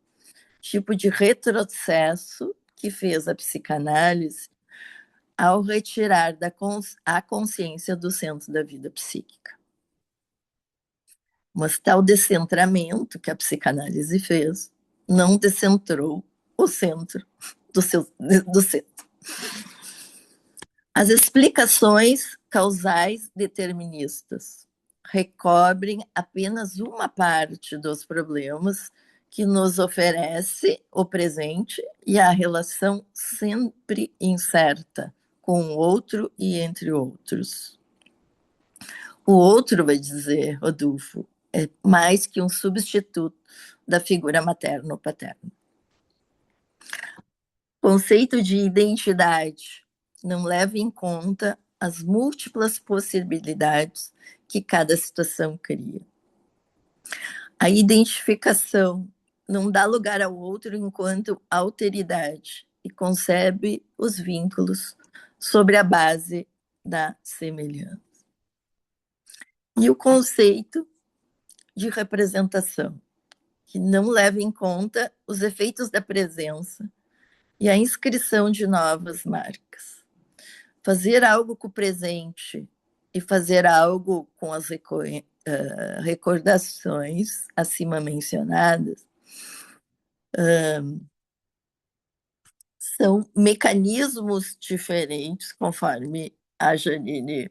tipo de retrocesso que fez a psicanálise ao retirar a consciência do centro da vida psíquica. Mas tal descentramento que a psicanálise fez não descentrou o centro do centro. As explicações causais deterministas recobrem apenas uma parte dos problemas que nos oferece o presente e a relação sempre incerta com o outro e entre outros. O outro, vai dizer Rodolfo, é mais que um substituto da figura materna ou paterna. O conceito de identidade não leva em conta as múltiplas possibilidades que cada situação cria. A identificação não dá lugar ao outro enquanto alteridade e concebe os vínculos sobre a base da semelhança. E o conceito de representação, que não leva em conta os efeitos da presença e a inscrição de novas marcas. Fazer algo com o presente e fazer algo com as recordações acima mencionadas são mecanismos diferentes, conforme a Janine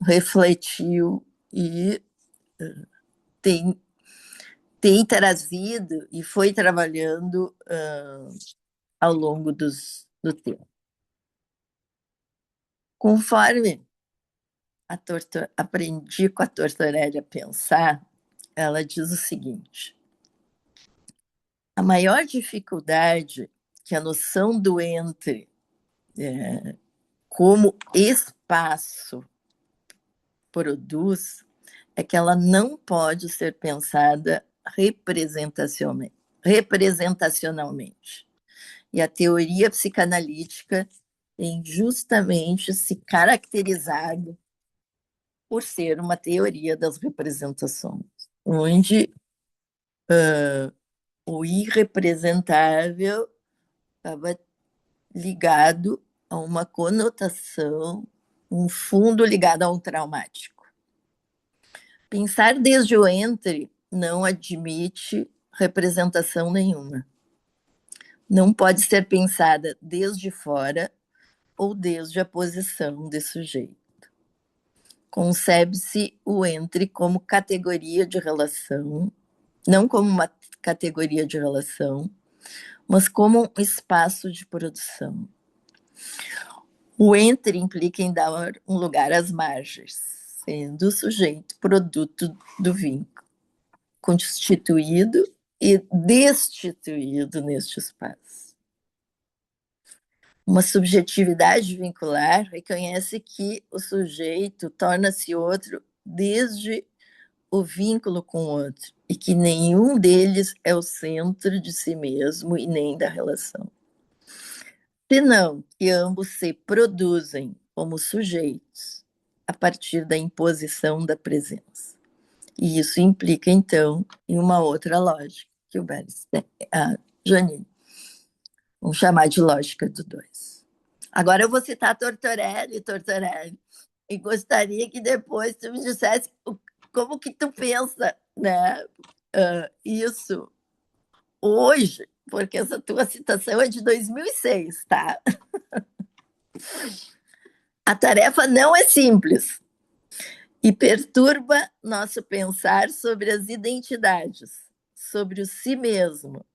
refletiu e tem trazido e foi trabalhando ao longo do tempo. Conforme aprendi com a Tortorelli a pensar, ela diz o seguinte: a maior dificuldade que a noção do entre como espaço produz é que ela não pode ser pensada representacionalmente. E a teoria psicanalítica tem justamente se caracterizado por ser uma teoria das representações, onde o irrepresentável estava ligado a uma conotação, um fundo ligado a um traumático. Pensar desde o entre não admite representação nenhuma. Não pode ser pensada desde fora ou desde a posição de sujeito. Concebe-se o entre como categoria de relação, não como uma categoria de relação, mas como um espaço de produção. O entre implica em dar um lugar às margens, sendo o sujeito produto do vínculo, constituído e destituído neste espaço. Uma subjetividade vincular reconhece que o sujeito torna-se outro desde o vínculo com o outro e que nenhum deles é o centro de si mesmo e nem da relação. Senão que ambos se produzem como sujeitos a partir da imposição da presença. E isso implica, então, em uma outra lógica que o Bernstein, a Janine, vamos chamar de lógica do dois. Agora eu vou citar Tortorelli, e gostaria que depois tu me dissesse como que tu pensa, né, isso hoje, porque essa tua citação é de 2006, tá? A tarefa não é simples e perturba nosso pensar sobre as identidades, sobre o si mesmo,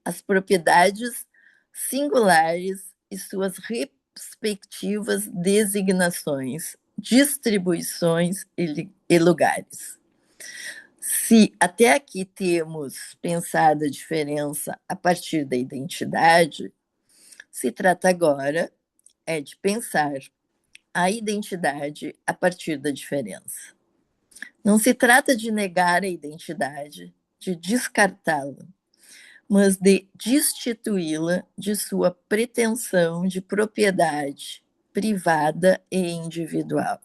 as propriedades singulares e suas respectivas designações, distribuições e lugares. Se até aqui temos pensado a diferença a partir da identidade, se trata agora de pensar a identidade a partir da diferença. Não se trata de negar a identidade, de descartá-la, mas de destituí-la de sua pretensão de propriedade privada e individual,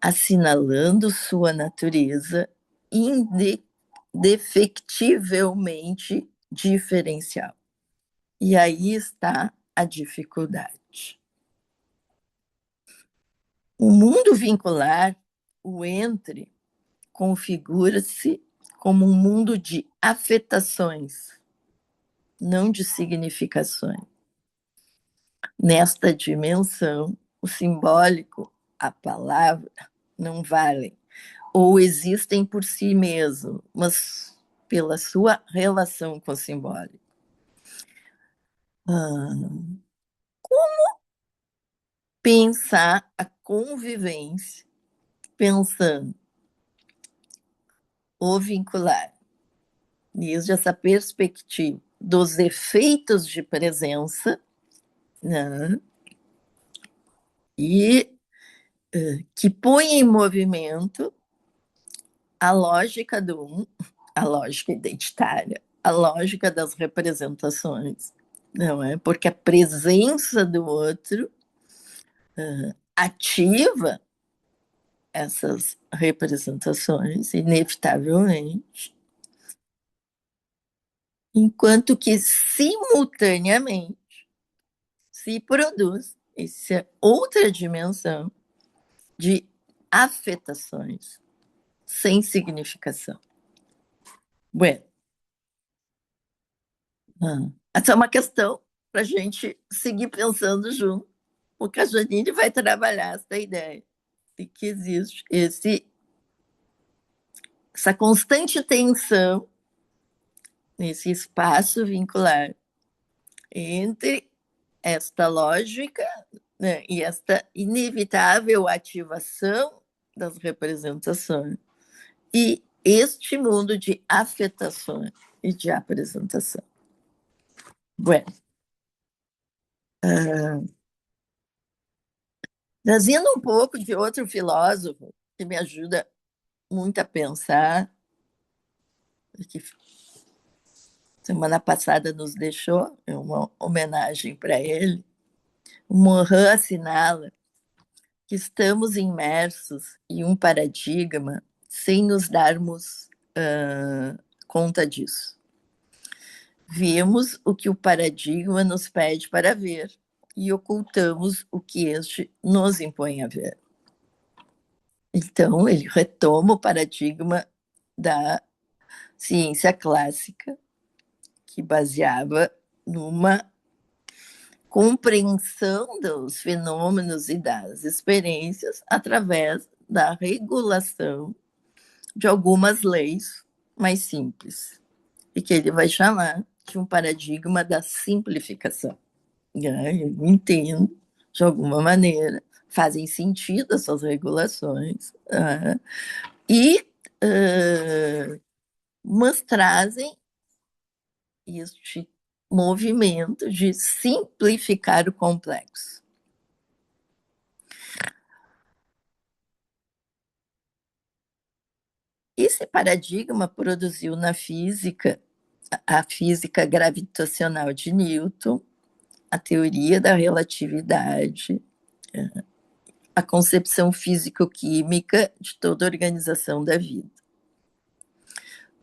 assinalando sua natureza indefectivelmente diferencial. E aí está a dificuldade. O mundo vincular, o entre, configura-se como um mundo de afetações, não de significações. Nesta dimensão, o simbólico, a palavra, não valem, ou existem por si mesmo, mas pela sua relação com o simbólico. Como pensar a convivência, pensando o vincular, desde essa perspectiva dos efeitos de presença, né? E que põe em movimento a lógica do a lógica identitária, a lógica das representações, não é? Porque a presença do outro ativa essas representações, inevitavelmente, enquanto que, simultaneamente, se produz essa outra dimensão de afetações sem significação. Bueno, essa é uma questão para a gente seguir pensando junto, porque a Janine vai trabalhar essa ideia de que existe essa constante tensão nesse espaço vincular entre esta lógica, né, e esta inevitável ativação das representações e este mundo de afetações e de apresentação. Bueno, trazendo um pouco de outro filósofo que me ajuda muito a pensar, que semana passada nos deixou, é uma homenagem para ele, o Morin assinala que estamos imersos em um paradigma sem nos darmos conta disso. Vemos o que o paradigma nos pede para ver e ocultamos o que este nos impõe a ver. Então, ele retoma o paradigma da ciência clássica, que baseava numa compreensão dos fenômenos e das experiências através da regulação de algumas leis mais simples, e que ele vai chamar de um paradigma da simplificação. Eu entendo, de alguma maneira, fazem sentido essas regulações, mas trazem este movimento de simplificar o complexo. Esse paradigma produziu na física a física gravitacional de Newton, a teoria da relatividade, a concepção físico-química de toda a organização da vida.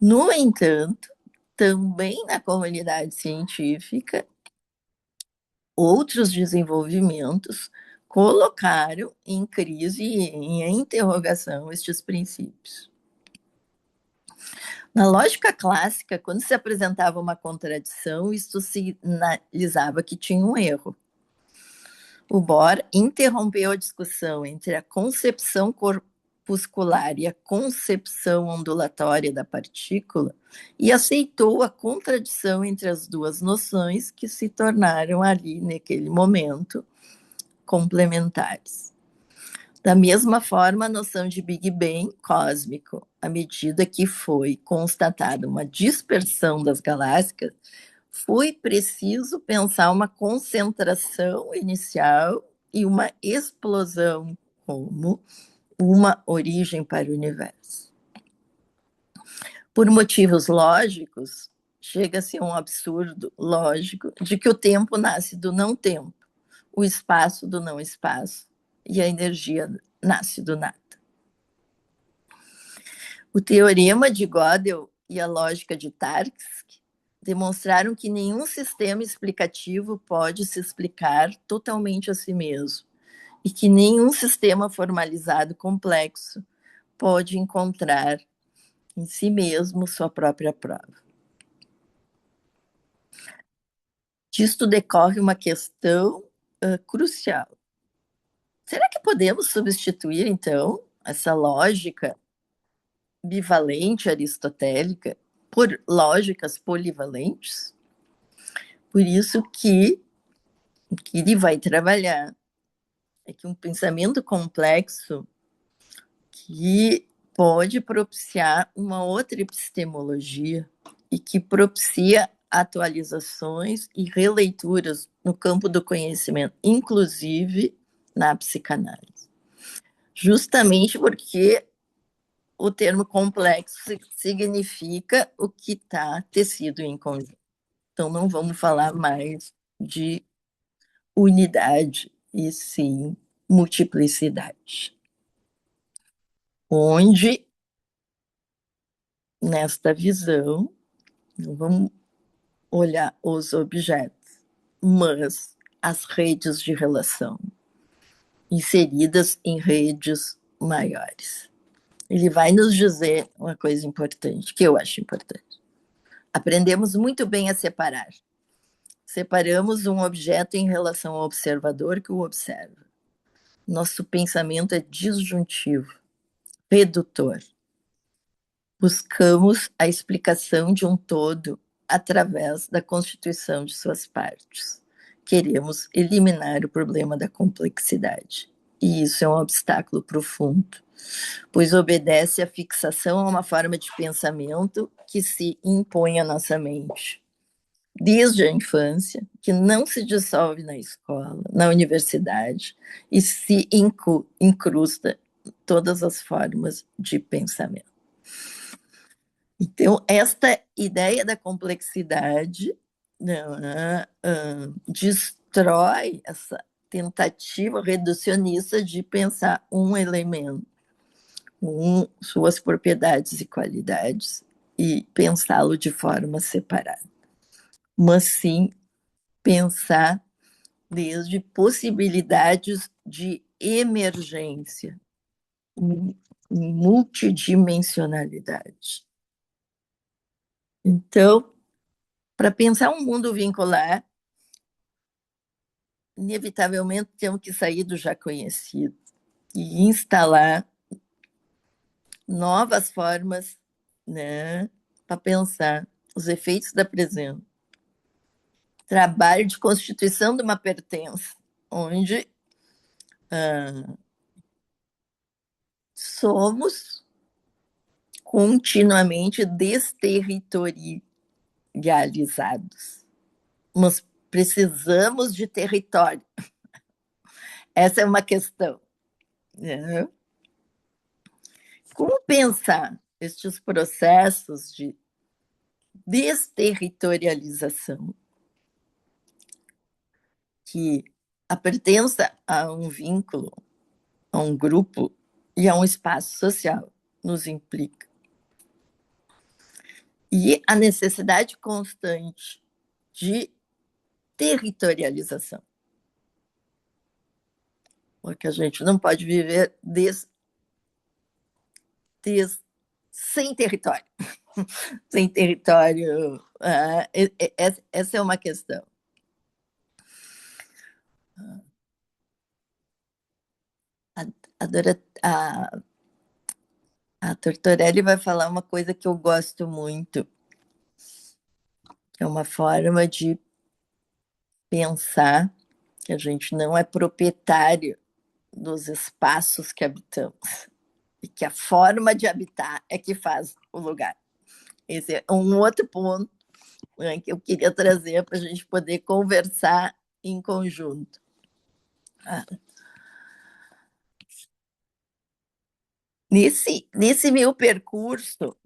No entanto, também na comunidade científica, outros desenvolvimentos colocaram em crise e em interrogação estes princípios. Na lógica clássica, quando se apresentava uma contradição, isto sinalizava que tinha um erro. O Bohr interrompeu a discussão entre a concepção corpuscular e a concepção ondulatória da partícula e aceitou a contradição entre as duas noções, que se tornaram ali, naquele momento, complementares. Da mesma forma, a noção de Big Bang cósmico, à medida que foi constatada uma dispersão das galáxias, foi preciso pensar uma concentração inicial e uma explosão como uma origem para o universo. Por motivos lógicos, chega-se a um absurdo lógico de que o tempo nasce do não-tempo, o espaço do não-espaço, e a energia nasce do nada. O teorema de Gödel e a lógica de Tarski demonstraram que nenhum sistema explicativo pode se explicar totalmente a si mesmo e que nenhum sistema formalizado complexo pode encontrar em si mesmo sua própria prova. Disto decorre uma questão crucial. Será que podemos substituir, então, essa lógica bivalente aristotélica por lógicas polivalentes? Por isso que o que ele vai trabalhar é que um pensamento complexo que pode propiciar uma outra epistemologia e que propicia atualizações e releituras no campo do conhecimento, inclusive na psicanálise. Justamente porque o termo complexo significa o que está tecido em conjunto. Então, não vamos falar mais de unidade, e sim multiplicidade. Onde, nesta visão, não vamos olhar os objetos, mas as redes de relação, inseridas em redes maiores. Ele vai nos dizer uma coisa importante, que eu acho importante. Aprendemos muito bem a separar. Separamos um objeto em relação ao observador que o observa. Nosso pensamento é disjuntivo, redutor. Buscamos a explicação de um todo através da constituição de suas partes. Queremos eliminar o problema da complexidade. E isso é um obstáculo profundo, pois obedece à fixação a uma forma de pensamento que se impõe à nossa mente, desde a infância, que não se dissolve na escola, na universidade, e se incrusta todas as formas de pensamento. Então, esta ideia da complexidade destrói essa tentativa reducionista de pensar um elemento, com suas propriedades e qualidades, e pensá-lo de forma separada. Mas sim pensar desde possibilidades de emergência, multidimensionalidade. Então, para pensar um mundo vincular, inevitavelmente temos que sair do já conhecido e instalar novas formas, né, para pensar os efeitos da presença. Trabalho de constituição de uma pertença, onde somos continuamente desterritorializados, mas precisamos de território. Essa é uma questão. Né? Como pensar estes processos de desterritorialização, que a pertença a um vínculo, a um grupo e a um espaço social nos implica? E a necessidade constante de territorialização. Porque a gente não pode viver sem território. Sem território. Essa é uma questão. A Tortorelli vai falar uma coisa que eu gosto muito, que é uma forma de pensar que a gente não é proprietário dos espaços que habitamos e que a forma de habitar é que faz o lugar. Esse é um outro ponto, né, que eu queria trazer para a gente poder conversar em conjunto. Nesse meu percurso,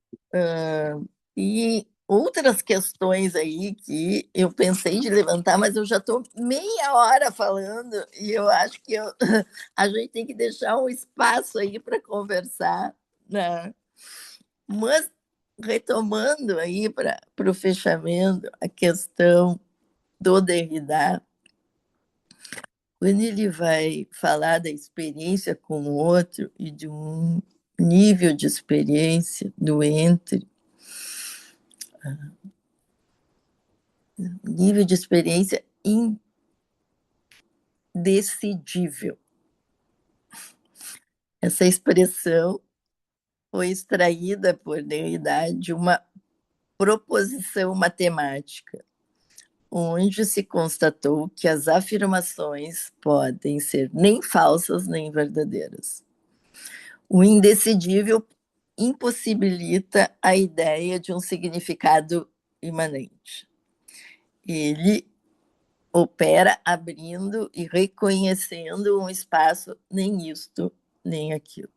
e outras questões aí que eu pensei de levantar, mas eu já estou meia hora falando e eu acho que a gente tem que deixar um espaço aí para conversar, né? Mas, retomando aí para o fechamento, a questão do Derrida, quando ele vai falar da experiência com o outro e de um nível de experiência do entre, nível de experiência indecidível. Essa expressão foi extraída por Derrida de uma proposição matemática, onde se constatou que as afirmações podem ser nem falsas nem verdadeiras. O indecidível impossibilita a ideia de um significado imanente. Ele opera abrindo e reconhecendo um espaço nem isto, nem aquilo.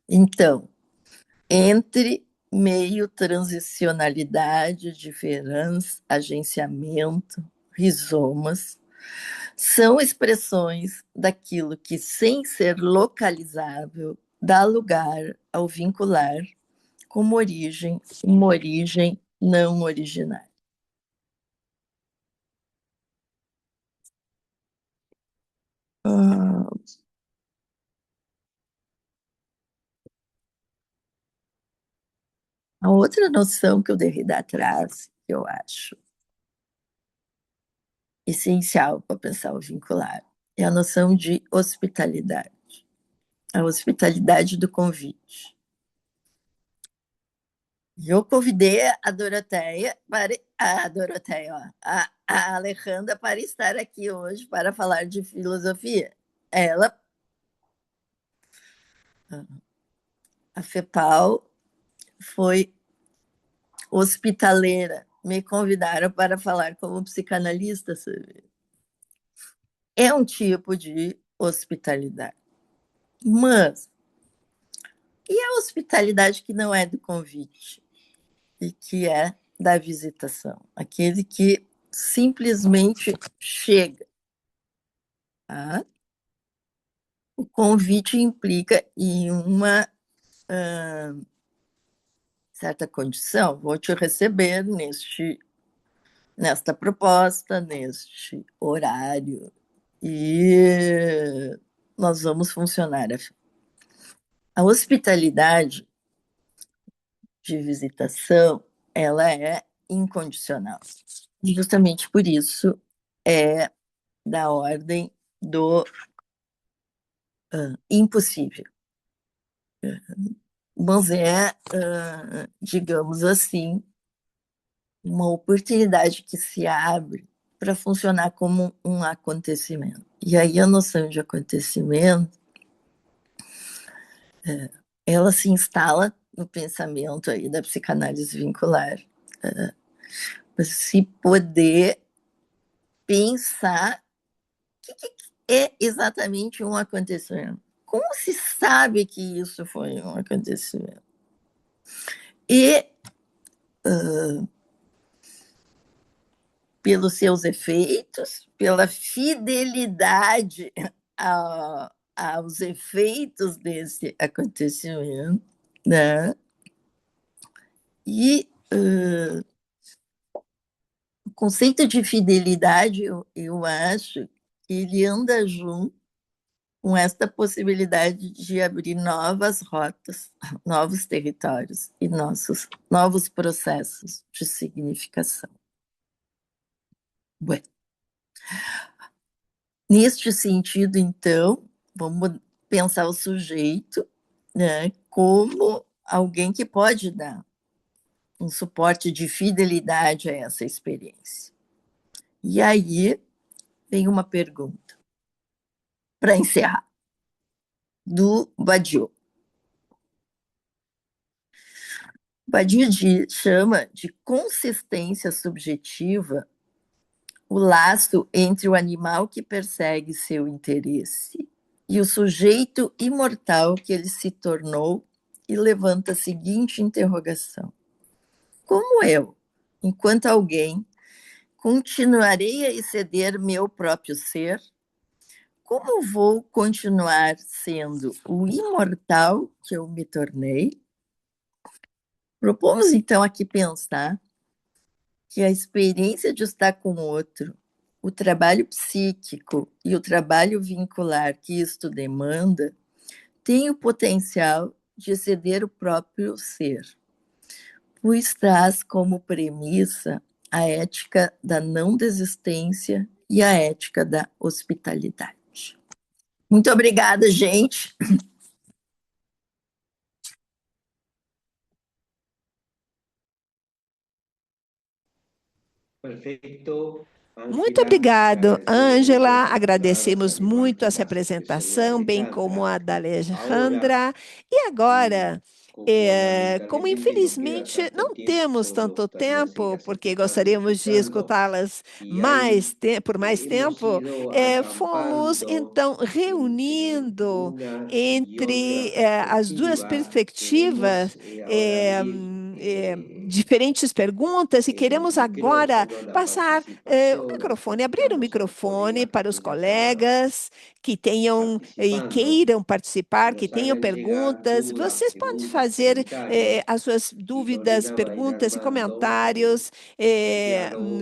Então, entre meio, transicionalidade, diferença, agenciamento, rizomas, são expressões daquilo que, sem ser localizável, dá lugar ao vincular como origem, uma origem não originária. A outra noção que o Derrida traz, que eu acho essencial para pensar o vincular, é a noção de hospitalidade. A hospitalidade do convite. Eu convidei a Doroteia, a Alejandra, para estar aqui hoje para falar de filosofia. Ela, a FEPAL, foi hospitaleira. Me convidaram para falar como psicanalista. É um tipo de hospitalidade. Mas, e a hospitalidade que não é do convite? E que é da visitação? Aquele que simplesmente chega. Tá? O convite implica em uma certa condição. Vou te receber nesta proposta, neste horário, e nós vamos funcionar. A hospitalidade de visitação, ela é incondicional. E justamente por isso é da ordem do impossível. Mas é, digamos assim, uma oportunidade que se abre para funcionar como um acontecimento. E aí a noção de acontecimento, ela se instala no pensamento aí da psicanálise vincular, para se poder pensar o que é exatamente um acontecimento. Como se sabe que isso foi um acontecimento? E, pelos seus efeitos, pela fidelidade aos efeitos desse acontecimento, né? E o conceito de fidelidade, eu acho que ele anda junto com esta possibilidade de abrir novas rotas, novos territórios e novos processos de significação. Bueno. Neste sentido, então, vamos pensar o sujeito, né, como alguém que pode dar um suporte de fidelidade a essa experiência. E aí vem uma pergunta, para encerrar, do Badiou. Badiou chama de consistência subjetiva o laço entre o animal que persegue seu interesse e o sujeito imortal que ele se tornou, e levanta a seguinte interrogação: como eu, enquanto alguém, continuarei a exceder meu próprio ser, como vou continuar sendo o imortal que eu me tornei? Propomos, então, aqui pensar que a experiência de estar com o outro, o trabalho psíquico e o trabalho vincular que isto demanda, tem o potencial de exceder o próprio ser, pois traz como premissa a ética da não desistência e a ética da hospitalidade. Muito obrigada, gente. Perfeito. Muito obrigado, Ângela. Agradecemos muito essa apresentação, bem como a da Alejandra. E agora, como infelizmente não temos tanto tempo, porque gostaríamos de escutá-las por mais tempo, fomos então reunindo entre as duas perspectivas diferentes perguntas e queremos agora passar o microfone, abrir o microfone para os colegas que tenham e queiram participar, que tenham perguntas. Vocês podem fazer as suas dúvidas, perguntas e comentários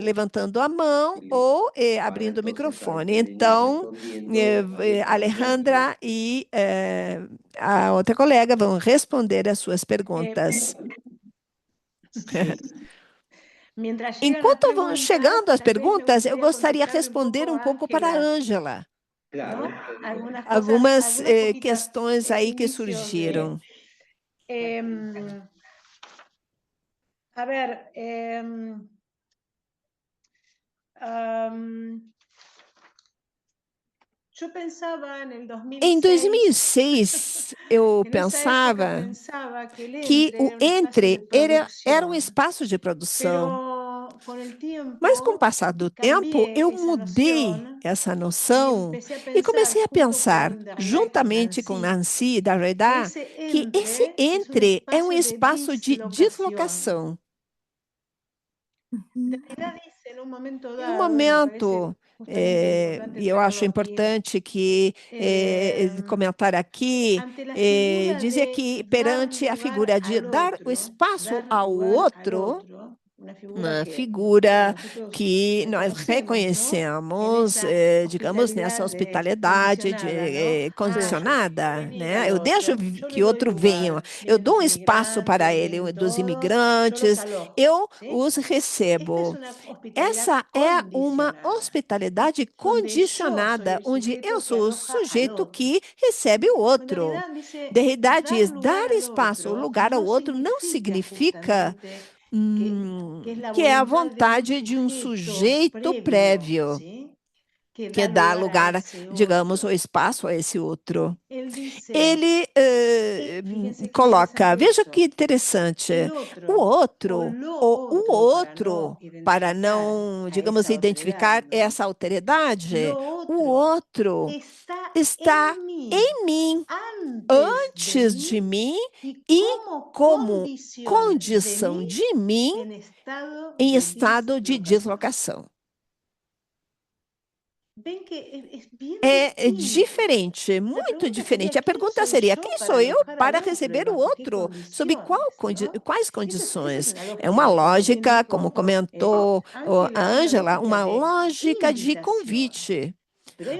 levantando a mão ou abrindo o microfone. Então, Alejandra e a outra colega vão responder as suas perguntas. Enquanto vão chegando as perguntas, eu gostaria de responder um pouco para a Ângela. Algumas questões aí que surgiram. A ver, eu pensava em 2006, eu pensava que o Entre era um espaço de produção. Mas com o passar do tempo, eu mudei essa noção e comecei a pensar, juntamente com Nancy da Redá, que esse Entre é um espaço de deslocação. Em um momento, e eu acho importante que comentar aqui, dizer que perante a figura de dar o espaço ao outro, uma figura que nós reconhecemos, digamos, nessa hospitalidade condicionada, né? Eu deixo que outro venha, eu dou um espaço para ele, dos imigrantes, eu os recebo. Essa é uma hospitalidade condicionada, onde eu sou o sujeito que recebe o outro. Derrida diz, dar espaço ou lugar ao outro não significa que é a vontade de um sujeito prévio que dá lugar, digamos, o espaço a esse outro. Ele coloca, veja que interessante, o outro, ou o outro, para não, digamos, identificar essa alteridade, o outro está em mim, antes de mim e como condição de mim em estado de deslocação. É diferente, muito diferente. A pergunta seria: quem sou eu para receber o outro? Sob quais condições? É uma lógica, como comentou a Ângela, uma lógica de convite.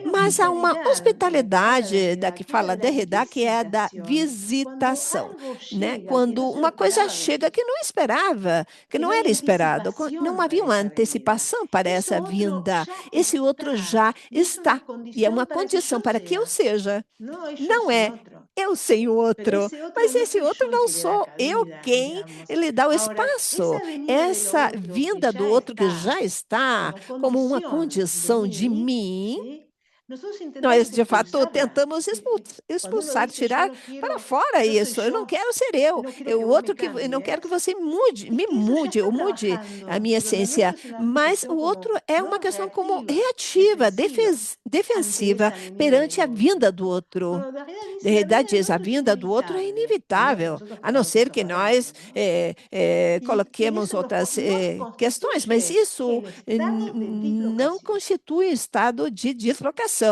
Mas há uma hospitalidade da que fala Derrida, que é a da visitação, né? Quando uma coisa chega que não esperava, que não era esperado, não havia uma antecipação para essa vinda. Esse outro já está, e é uma condição para que eu seja. Não é eu sem o outro, mas esse outro não sou eu quem lhe dá o espaço. Essa vinda do outro que já está como uma condição de mim, nós, de fato, tentamos expulsar, tirar para fora isso. Eu não quero ser eu. O outro que eu não quero que você me mude, ou mude a minha essência. Mas o outro é uma questão como reativa, defensiva perante a vinda do outro. Derrida diz, a vinda do outro é inevitável, a não ser que nós coloquemos outras questões, mas isso não constitui estado de deslocação.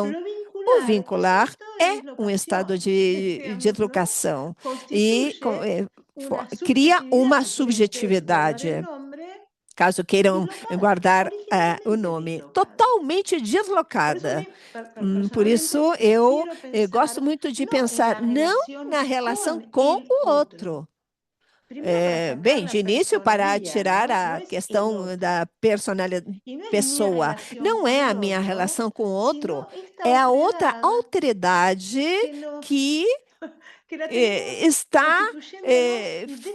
O vincular é um estado de deslocação e cria uma subjetividade, caso queiram guardar o nome, totalmente deslocada. Por isso, eu gosto muito de pensar não na relação com o outro. Bem, de início, para tirar a questão da personalidade, pessoa, não é a minha relação com o outro, é a outra alteridade que está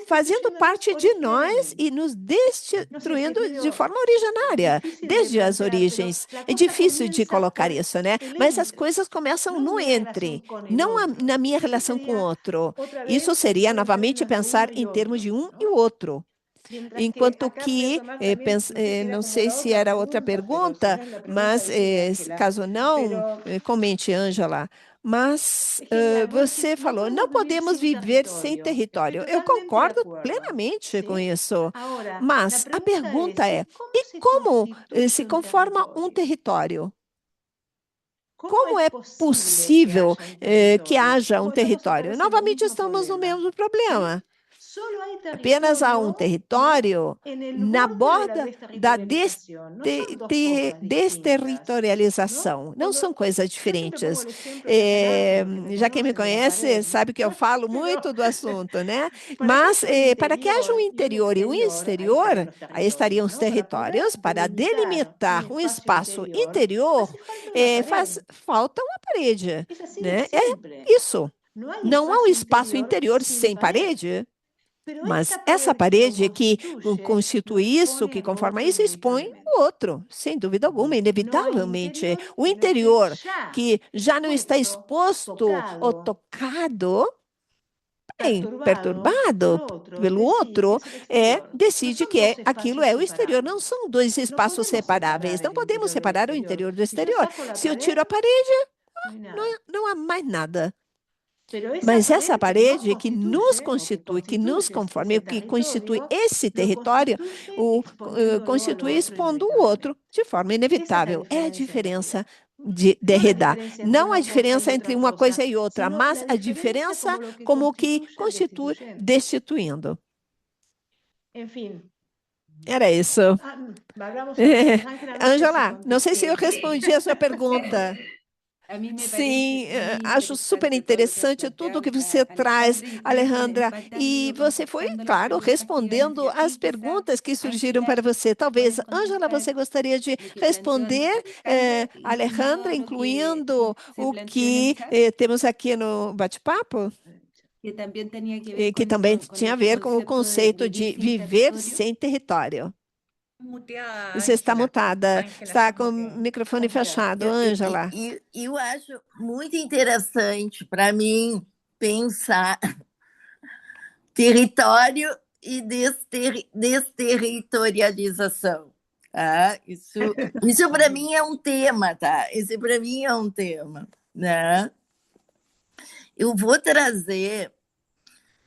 fazendo parte de nós e nos destruindo de forma originária, desde as origens. É difícil de colocar isso, né? Mas as coisas começam no entre, não na minha relação com o outro. Isso seria, novamente, pensar em termos de um e o outro. Enquanto que, não sei se era outra pergunta, mas caso não, comente, Ângela. Mas você falou, não podemos viver sem território. Eu concordo plenamente com isso. Mas a pergunta é, e como se conforma um território? Como é possível que haja um território? Novamente, estamos no mesmo problema. Apenas há um território na borda da desterritorialização. Não são coisas diferentes. Já quem me conhece sabe que eu falo muito do assunto, né? Mas para que haja um interior e um exterior, aí estariam os territórios. Para delimitar um espaço interior, faz falta uma parede, né? É isso. Não há um espaço interior sem parede. Mas essa parede que constitui isso, que conforma isso, expõe o outro, sem dúvida alguma, inevitavelmente. O interior, que já não está exposto ou tocado, bem, perturbado pelo outro, decide que aquilo é o exterior. Não são dois espaços separáveis. Não podemos separar o interior do exterior. Se eu tiro a parede, não há mais nada. Mas essa parede que nos constitui, que nos conforma, e que constitui esse território, constitui expondo o outro de forma inevitável. É a diferença de Derrida. Não a diferença entre uma coisa e outra, mas a diferença como que constitui destituindo. Enfim. Era isso. Ângela, não sei se eu respondi a sua pergunta. Sim, acho super interessante tudo que você traz, Alejandra. E você foi, claro, respondendo as perguntas que surgiram para você. Talvez, Ângela, você gostaria de responder, Alejandra, incluindo o que temos aqui no bate-papo? Que também tinha a ver com o conceito de viver sem território. Você está mutada, está com o microfone fechado, Ângela. Eu acho muito interessante para mim pensar território e desterritorialização. Tá? Isso para mim é um tema, tá? Isso para mim é um tema, né? Eu vou trazer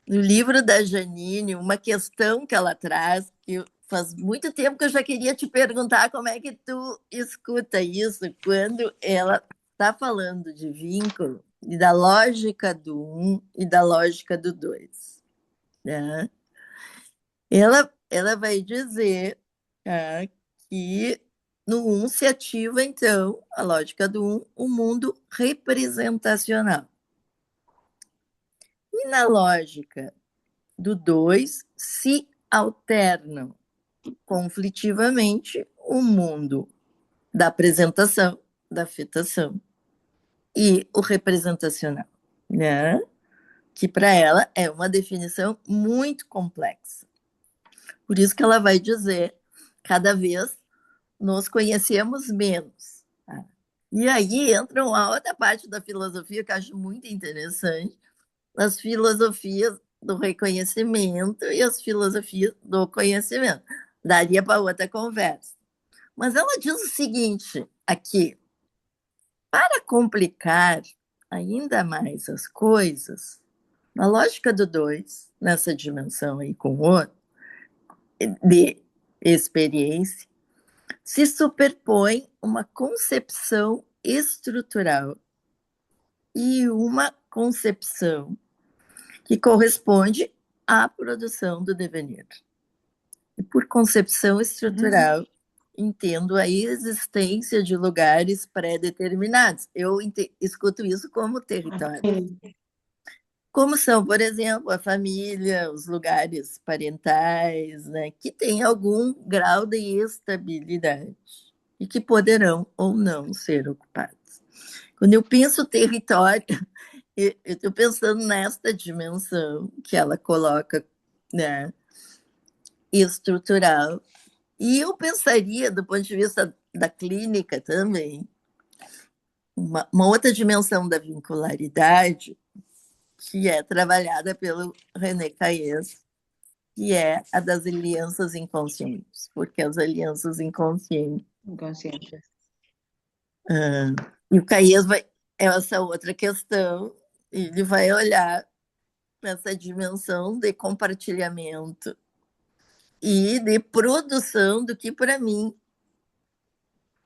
no livro da Janine uma questão que ela traz, que faz muito tempo que eu já queria te perguntar como é que tu escuta isso quando ela está falando de vínculo e da lógica do um e da lógica do dois. Né? Ela vai dizer que no um se ativa, então, a lógica do um, o mundo representacional. E na lógica do dois se alternam conflitivamente o mundo da apresentação, da afetação e o representacional, né? Que para ela é uma definição muito complexa. Por isso que ela vai dizer, cada vez nos conhecemos menos. Tá? E aí entra uma outra parte da filosofia que eu acho muito interessante, as filosofias do reconhecimento e as filosofias do conhecimento. Daria para outra conversa. Mas ela diz o seguinte aqui, para complicar ainda mais as coisas, na lógica do dois, nessa dimensão aí com o outro, de experiência, se superpõe uma concepção estrutural e uma concepção que corresponde à produção do devenir. E por concepção estrutural, entendo a existência de lugares pré-determinados. Eu escuto isso como território. Como são, por exemplo, a família, os lugares parentais, né, que têm algum grau de estabilidade e que poderão ou não ser ocupados. Quando eu penso território, eu estou pensando nesta dimensão que ela coloca, né, estrutural. E eu pensaria, do ponto de vista da clínica também, uma outra dimensão da vincularidade, que é trabalhada pelo René Caillés, que é a das alianças inconscientes, porque as alianças inconscientes. E o Caillés vai, essa outra questão, ele vai olhar essa dimensão de compartilhamento e de produção do que, para mim,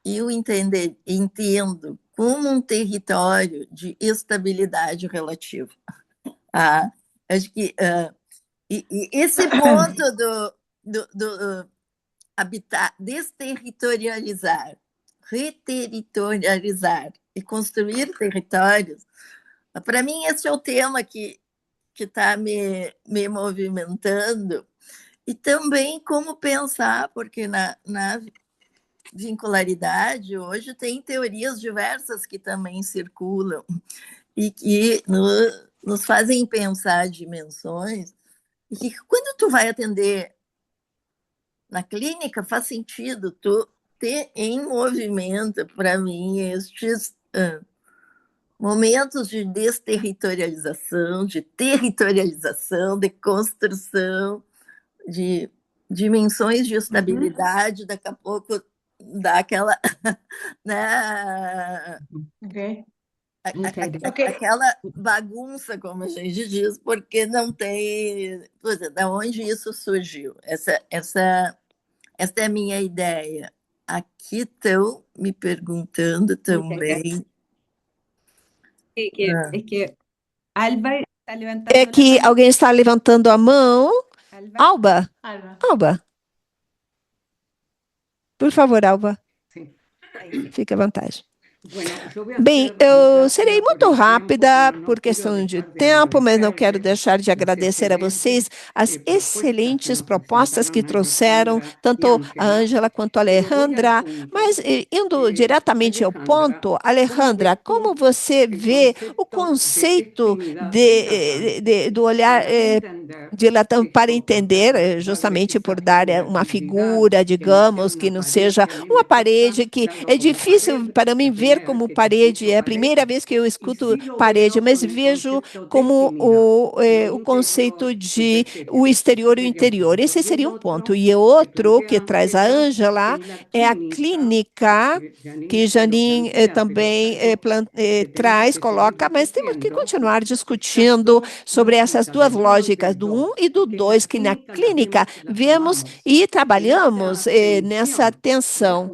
eu entendo como um território de estabilidade relativa. Acho que esse ponto do habitar, desterritorializar, reterritorializar e construir territórios, para mim esse é o tema que está me movimentando. E também como pensar, porque na vincularidade hoje tem teorias diversas que também circulam e que nos fazem pensar dimensões, e que quando tu vai atender na clínica faz sentido tu ter em movimento, para mim, estes momentos de desterritorialização, de territorialização, de construção, de dimensões de estabilidade, daqui a pouco dá aquela, né, aquela bagunça, como a gente diz, porque não tem... De onde isso surgiu? Essa é a minha ideia. Aqui estão me perguntando também... É que alguém está levantando a mão. Alba. Por favor, Alba. Fique à vontade. Bem, eu serei muito rápida por questão de tempo, mas não quero deixar de agradecer a vocês as excelentes propostas que trouxeram, tanto a Ângela quanto a Alejandra. Mas, indo diretamente ao ponto, Alejandra, como você vê o conceito do olhar dilatando para entender, justamente por dar uma figura, digamos, que não seja uma parede, que é difícil para mim ver como parede, é a primeira vez que eu escuto parede, mas vejo como o conceito de o exterior e o interior. Esse seria um ponto. E outro que traz a Ângela é a clínica, que Janine também traz, coloca, mas temos que continuar discutindo sobre essas duas lógicas, do 1 e do 2, que na clínica vemos e trabalhamos nessa tensão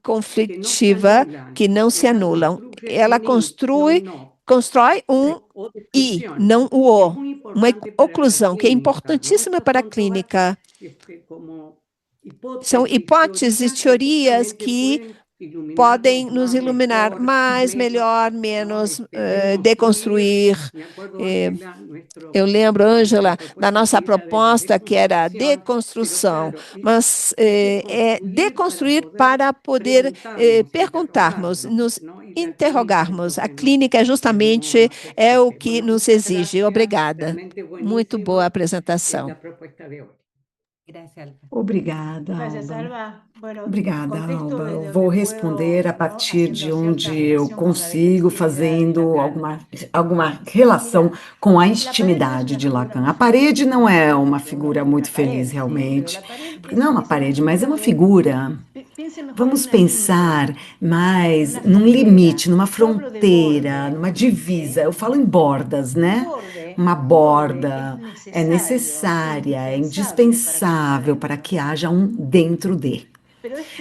conflitiva que não se anulam. Ela constrói um I, não o O, uma oclusão que é importantíssima para a clínica. São hipóteses, teorias que podem nos iluminar mais, melhor, menos, deconstruir. Eu lembro, Ângela, da nossa proposta, que era deconstrução, mas é deconstruir para poder perguntarmos, nos interrogarmos. A clínica justamente é o que nos exige. Obrigada. Muito boa apresentação. Obrigada, Alba. Obrigada, Alba. Eu vou responder a partir de onde eu consigo, fazendo alguma relação com a intimidade de Lacan. A parede não é uma figura muito feliz, realmente. Não é uma parede, mas é uma figura. Vamos pensar mais num limite, numa fronteira, numa divisa. Eu falo em bordas, né? Uma borda é necessária, é indispensável para que haja um dentro de.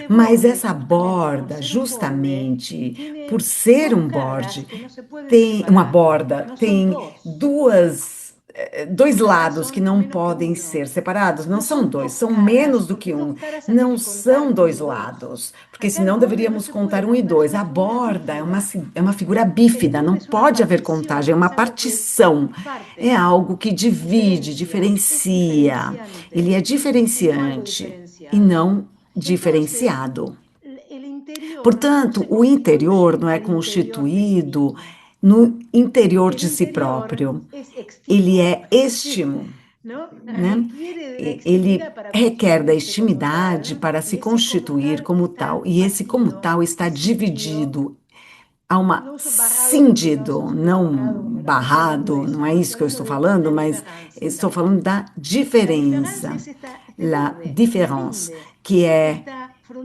Mas essa borda, justamente por ser um borde, tem uma borda, tem dois lados que não podem ser separados. Não são dois, são menos do que um. Não são dois lados, porque senão deveríamos contar um e dois. A borda é uma figura bífida, não pode haver contagem, é uma partição. É algo que divide, diferencia. Ele é diferenciante e não diferenciado. Portanto, o interior não é constituído no interior de si próprio. Ele é estimo, né? Ele requer da extimidade para se constituir como tal, e esse como tal está dividido cindido, não barrado, não é isso que eu estou falando, mas estou falando da diferença, la différence, que é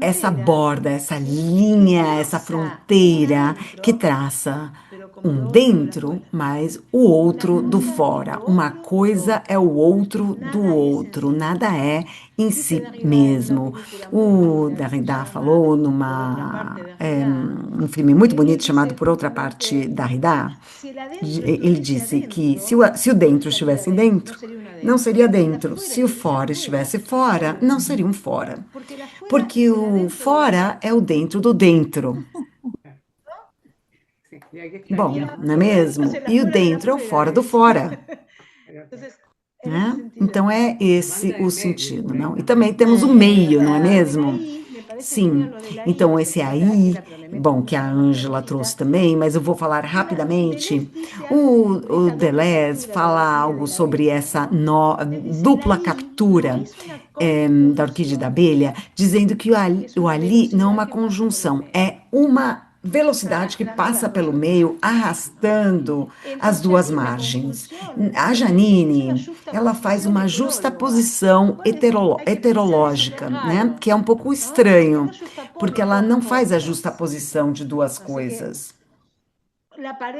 essa borda, essa linha, essa fronteira que traça um dentro, mas o outro do fora. Uma coisa é o outro do outro, nada é em si mesmo. O Derrida falou um filme muito bonito chamado Por Outra Parte, Derrida. Ele disse que se o dentro estivesse dentro, não seria dentro. Se o fora estivesse fora, não seria um fora. Porque o fora é o dentro do dentro. Bom, não é mesmo? E o dentro é o fora do fora. Né? Então é esse o sentido, não? E também temos o meio, não é mesmo? Sim. Então esse aí, bom, que a Ângela trouxe também, mas eu vou falar rapidamente. O Deleuze fala algo sobre essa dupla captura da orquídea e da abelha, dizendo que o ali não é uma conjunção, é uma velocidade que passa pelo meio, arrastando as duas margens. A Janine, ela faz uma justaposição heterológica, né? Que é um pouco estranho, porque ela não faz a justaposição de duas coisas.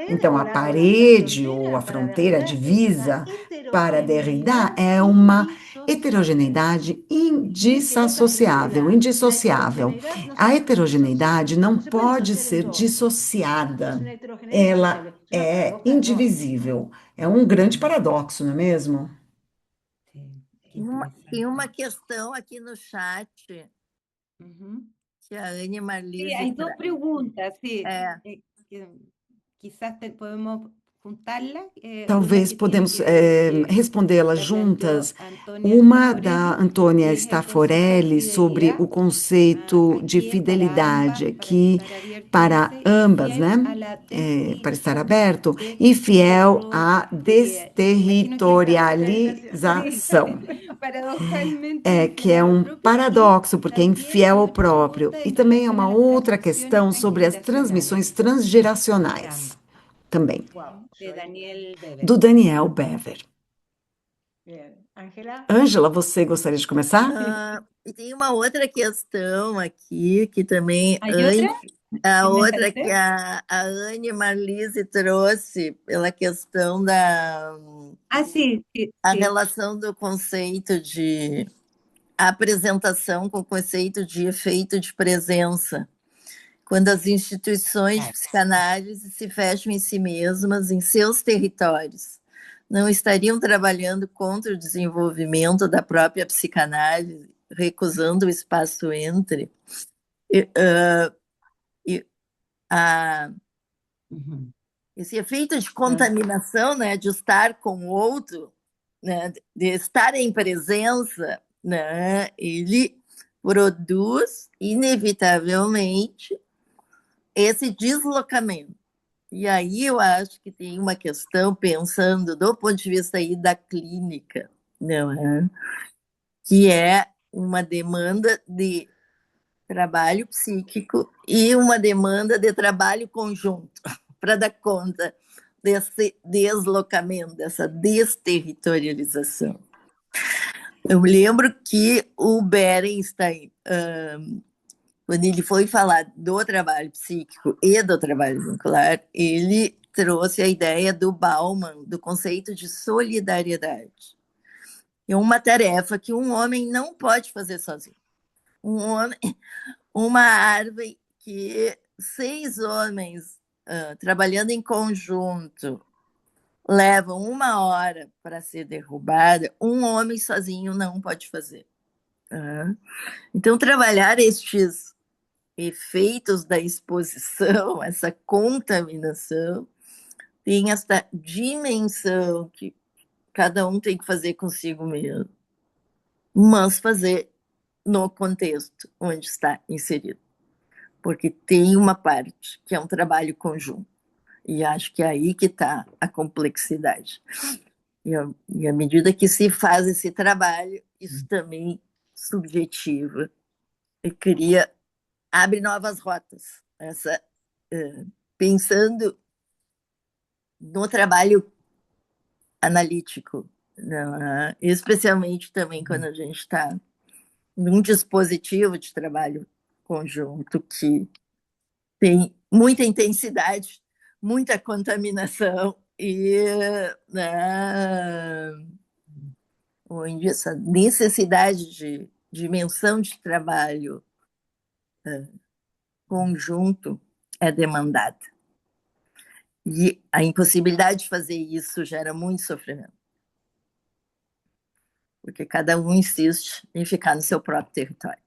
Então, a parede ou a fronteira, a divisa, para Derrida, é uma heterogeneidade indissociável. A heterogeneidade não pode ser dissociada, ela é indivisível. É um grande paradoxo, não é mesmo? Tem uma questão aqui no chat que a Anne Marlise... Sí, hay dos preguntas, sí. Quizás podemos juntarlas. Talvez podemos respondê-las juntas. Uma da Antônia Stafforelli sobre o conceito de fidelidade aqui para ambas, né? Para estar aberto e fiel à desterritorialização. Que é um paradoxo, porque é infiel ao próprio. E também é uma outra questão sobre as transmissões transgeracionais. Também. Do Daniel Bever. Ângela, você gostaria de começar? E tem uma outra questão aqui, que também... A outra que a Anne Marlise trouxe, pela questão da... A relação do conceito de apresentação com o conceito de efeito de presença. Quando as instituições de psicanálise se fecham em si mesmas, em seus territórios, não estariam trabalhando contra o desenvolvimento da própria psicanálise, recusando o espaço entre. Esse efeito de contaminação, né, de estar com o outro, né, de estar em presença, né, ele produz, inevitavelmente, esse deslocamento. E aí eu acho que tem uma questão, pensando do ponto de vista aí da clínica, não é? Que é uma demanda de trabalho psíquico e uma demanda de trabalho conjunto para dar conta desse deslocamento, dessa desterritorialização. Eu me lembro que o Berenstein, quando ele foi falar do trabalho psíquico e do trabalho vincular, ele trouxe a ideia do Bauman, do conceito de solidariedade. É uma tarefa que um homem não pode fazer sozinho. um homem, uma árvore que 6 homens trabalhando em conjunto levam 1 hora para ser derrubada, um homem sozinho não pode fazer. Então, trabalhar estes efeitos da exposição, essa contaminação, tem esta dimensão que cada um tem que fazer consigo mesmo, mas fazer no contexto onde está inserido. Porque tem uma parte que é um trabalho conjunto. E acho que é aí que está a complexidade. E à medida que se faz esse trabalho, isso também subjetiva e abre novas rotas. Pensando no trabalho analítico, né? Especialmente também quando a gente está num dispositivo de trabalho conjunto que tem muita intensidade, muita contaminação e onde essa necessidade de dimensão de trabalho conjunto é demandada. E a impossibilidade de fazer isso gera muito sofrimento. Porque cada um insiste em ficar no seu próprio território.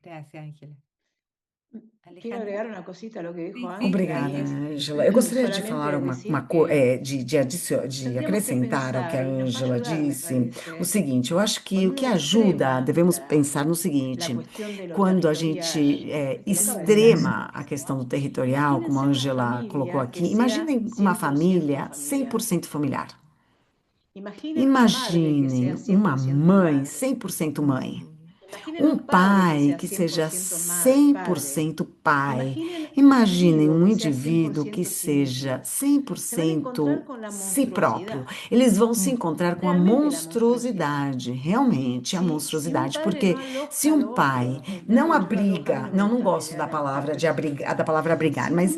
Gracias, Ángela. Quiero agregar una cosita a lo que dijo Sí, Ángela. Obrigada, y es Ângela. Eu gostaria de solamente falar decir que de acrescentar ao que a tendríamos que pensar, y nos va a Ângela ayudar, me disse, o parece, seguinte, eu acho que o cuando que uno ajuda, extrema devemos pensar no seguinte, la cuestión de lo quando a territorial, gente lo que acaba de decir extrema a Ángela, questão do ¿no? territorial, como a Imagínense una Ângela colocou familia que aqui, sea imaginem uma 100% família familiar. 100% familiar. Imaginen una madre que sea Imaginem uma 100% mãe madre. 100% mãe. Imaginen Um un padre que pai sea que seja 100% padre. 100% pai. Imaginen un Imaginem individuo um que sea indivíduo que 100% sí seja mismo. Se van a encontrar 100% con la si próprio. monstruosidad, Eles vão se encontrar com a realmente la monstruosidad. monstruosidade, realmente a Si un monstruosidade, padre no porque se aloja al um pai otro, no não me gusta alojar, abriga, no me não, não gusta gosto da abrigar acá, palavra pero da palavra abrigar, mas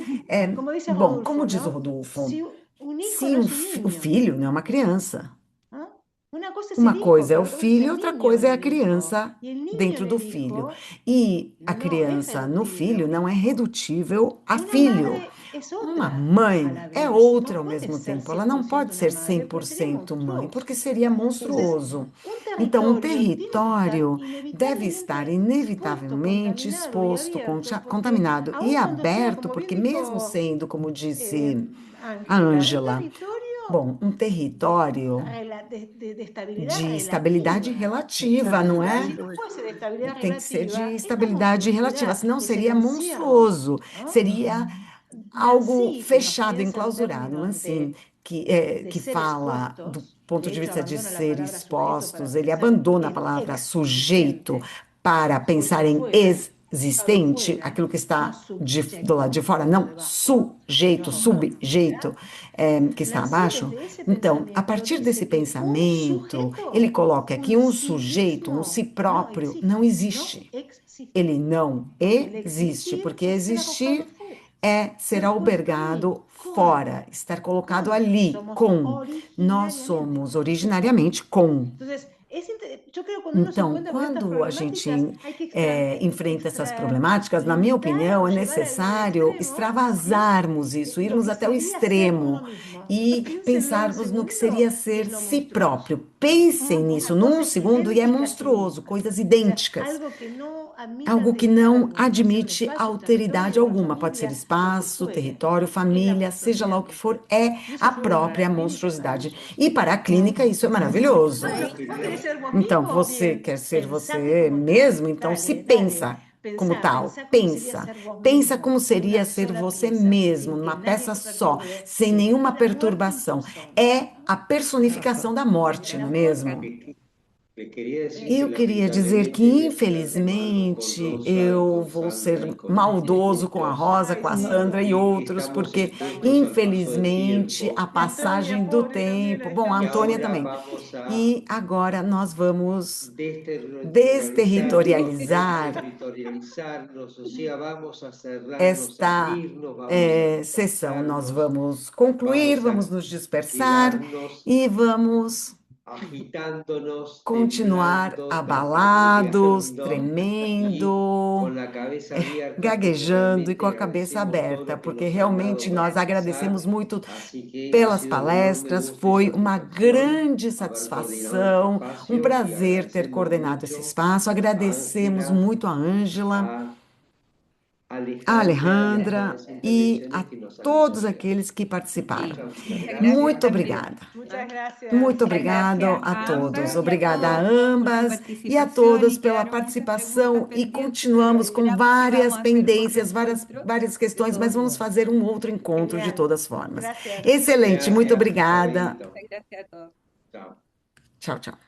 como dice bom, Rodolfo, como diz o ¿no? Rodolfo, Si un hijo se no es un o niño, filho não é uma criança. ¿ah? Una cosa es Uma el hijo, coisa é pero o otra cosa es filho, el outra niño coisa en é a el hijo. criança Y el niño dentro en do el filho. hijo E a no es criança no reductible a filho un não é hijo. redutível a Una filho. madre es Uma otra a mãe la é vez. outra No ao puede mesmo ser tempo. Ela não 100% pode una ser madre porque sería 100% mãe, monstruoso. porque seria Entonces, monstruoso. un Então, um territorio tiene que estar território deve estar inevitablemente expuesto, inevitavelmente contaminado y exposto, abierto, porque contaminado e aun cuando sea, aberto, como bien porque mesmo dijo sendo, como disse a Ángela, un Ângela, territorio bom, um território de estabilidad de estabilidade relativa. relativa, não Si é? no puede ser de estabilidad Tem que ser de relativa, esta estabilidade relativa, monstruosidad senão que es el seria encierro, monstruoso, ¿no? seria algo Nancy, que nos fechado, piensa en enclausurado. términos Lancine, de que ser fala do expuestos, ponto de de hecho vista de abandona la ser palabra sujeto para expostos, ele pensar abandona a en palavra sujeito existente, para puesto pensar em afuera, dejado existente, fuera, aquilo que no está do lado de subjecto, fora, por não debajo, sujeito, no. subjeito, que está Nancy abaixo. desde ese Então, a pensamiento partir desse dice que un pensamento, ele sujeto, coloca que un um sí sujeito, um si mismo, no próprio, não existe, no existe. existe. Ele não El existe, existir porque es ser arrojado existir fuera, é ser ser puesto albergado ahí, fora, estar colocado ali, somos com. Nós originariamente somos originariamente com. Entonces, yo creo que cuando uno se Então, encuentra con estas quando a gente problemáticas, hay que enfrenta essas problemáticas, na minha limitar opinião, o é llevar al necessário extremo, ¿no? extravasarmos isso, Lo irmos que até o sería ser extremo uno mismo. e Piénsenlo un pensarmos no que seria segundo, ser es lo si monstruoso. próprio. Pensem nisso Una num cosa segundo e é idéntica a sí monstruoso, misma. coisas O sea, idênticas. algo que no admita Algo que alteridad não alguna. Puede ser un admite espacio, alteridade territorio, una alguma. Pode ser familia, lo que espaço, fuere. território, Es la família, seja lá monstruosidad o que for, misma. é Y eso a es bueno para própria la clínica y para monstruosidade. nosotros. E para a clínica isso é maravilhoso. ¿Vos querés ser vos Então, mismo? você Bien, quer ser pensate você como tal. mesmo, então se Dale, dale. pensa como tal, Pensá cómo sería pensa. ser vos Pensa mismo como en una seria ser sola você pieza, mesmo, sin que numa nadie peça te só, perturbe, sem que nenhuma tenés la muerte en perturbação. persona. É a personificação da morte, La não é muerte. mesmo? Le quería decir que Eu queria dizer que, lamentablemente voy a estar de acuerdo con infelizmente, Rosa y eu con vou Sandra ser y con maldoso com a muchos Rosa, Ay, com a sí. Sandra e que outros, estamos porque, expuestos al paso del infelizmente, a tiempo Y Antonia, passagem do pobre, también tempo. ahí Bom, a está y Antônia ahora também. vamos a E agora nós vamos desterritorializar desterritorializarnos, o sea, vamos a cerrarnos, esta abrirnos, vamos a sessão. Nós desplazarnos, vamos concluir, vamos vamos a nos dispersar quedarnos e vamos agitándonos, continuar temblando, abalados, tambaleando y tremendo, con la cabeza abierta, porque gaguejando e com a realmente cabeça agradecemos todo aberta, lo que porque nos han dado realmente para nós agradecemos empezar. muito Así que ha pelas sido un enorme palestras, gusto y foi uma satisfacción grande haber coordinado este satisfação, um espacio y prazer ter agradecemos coordenado esse mucho espaço. a Agradecemos Ángela, muito a Ângela, a a Alejandra y a Alejandra todas las e a intervenciones que nos han hecho todos llegar. aqueles que participaram. Muchas Muchas gracias. Muito gracias. obrigada. Muchas gracias. Muito Muchas obrigado gracias a todos. ambas y a Obrigada a todos por su ambas e a participación todos y pela quedaron muchas participação preguntas e pendientes, continuamos pero com esperamos que várias vamos a hacer otro pendências, encuentro várias de questões, mas todos vamos modos. fazer um outro encontro de Genial. todas formas. Gracias. Excelente, muito Gracias. obrigada. Chaito. Muchas gracias a todos. Chao. Tchau, tchau.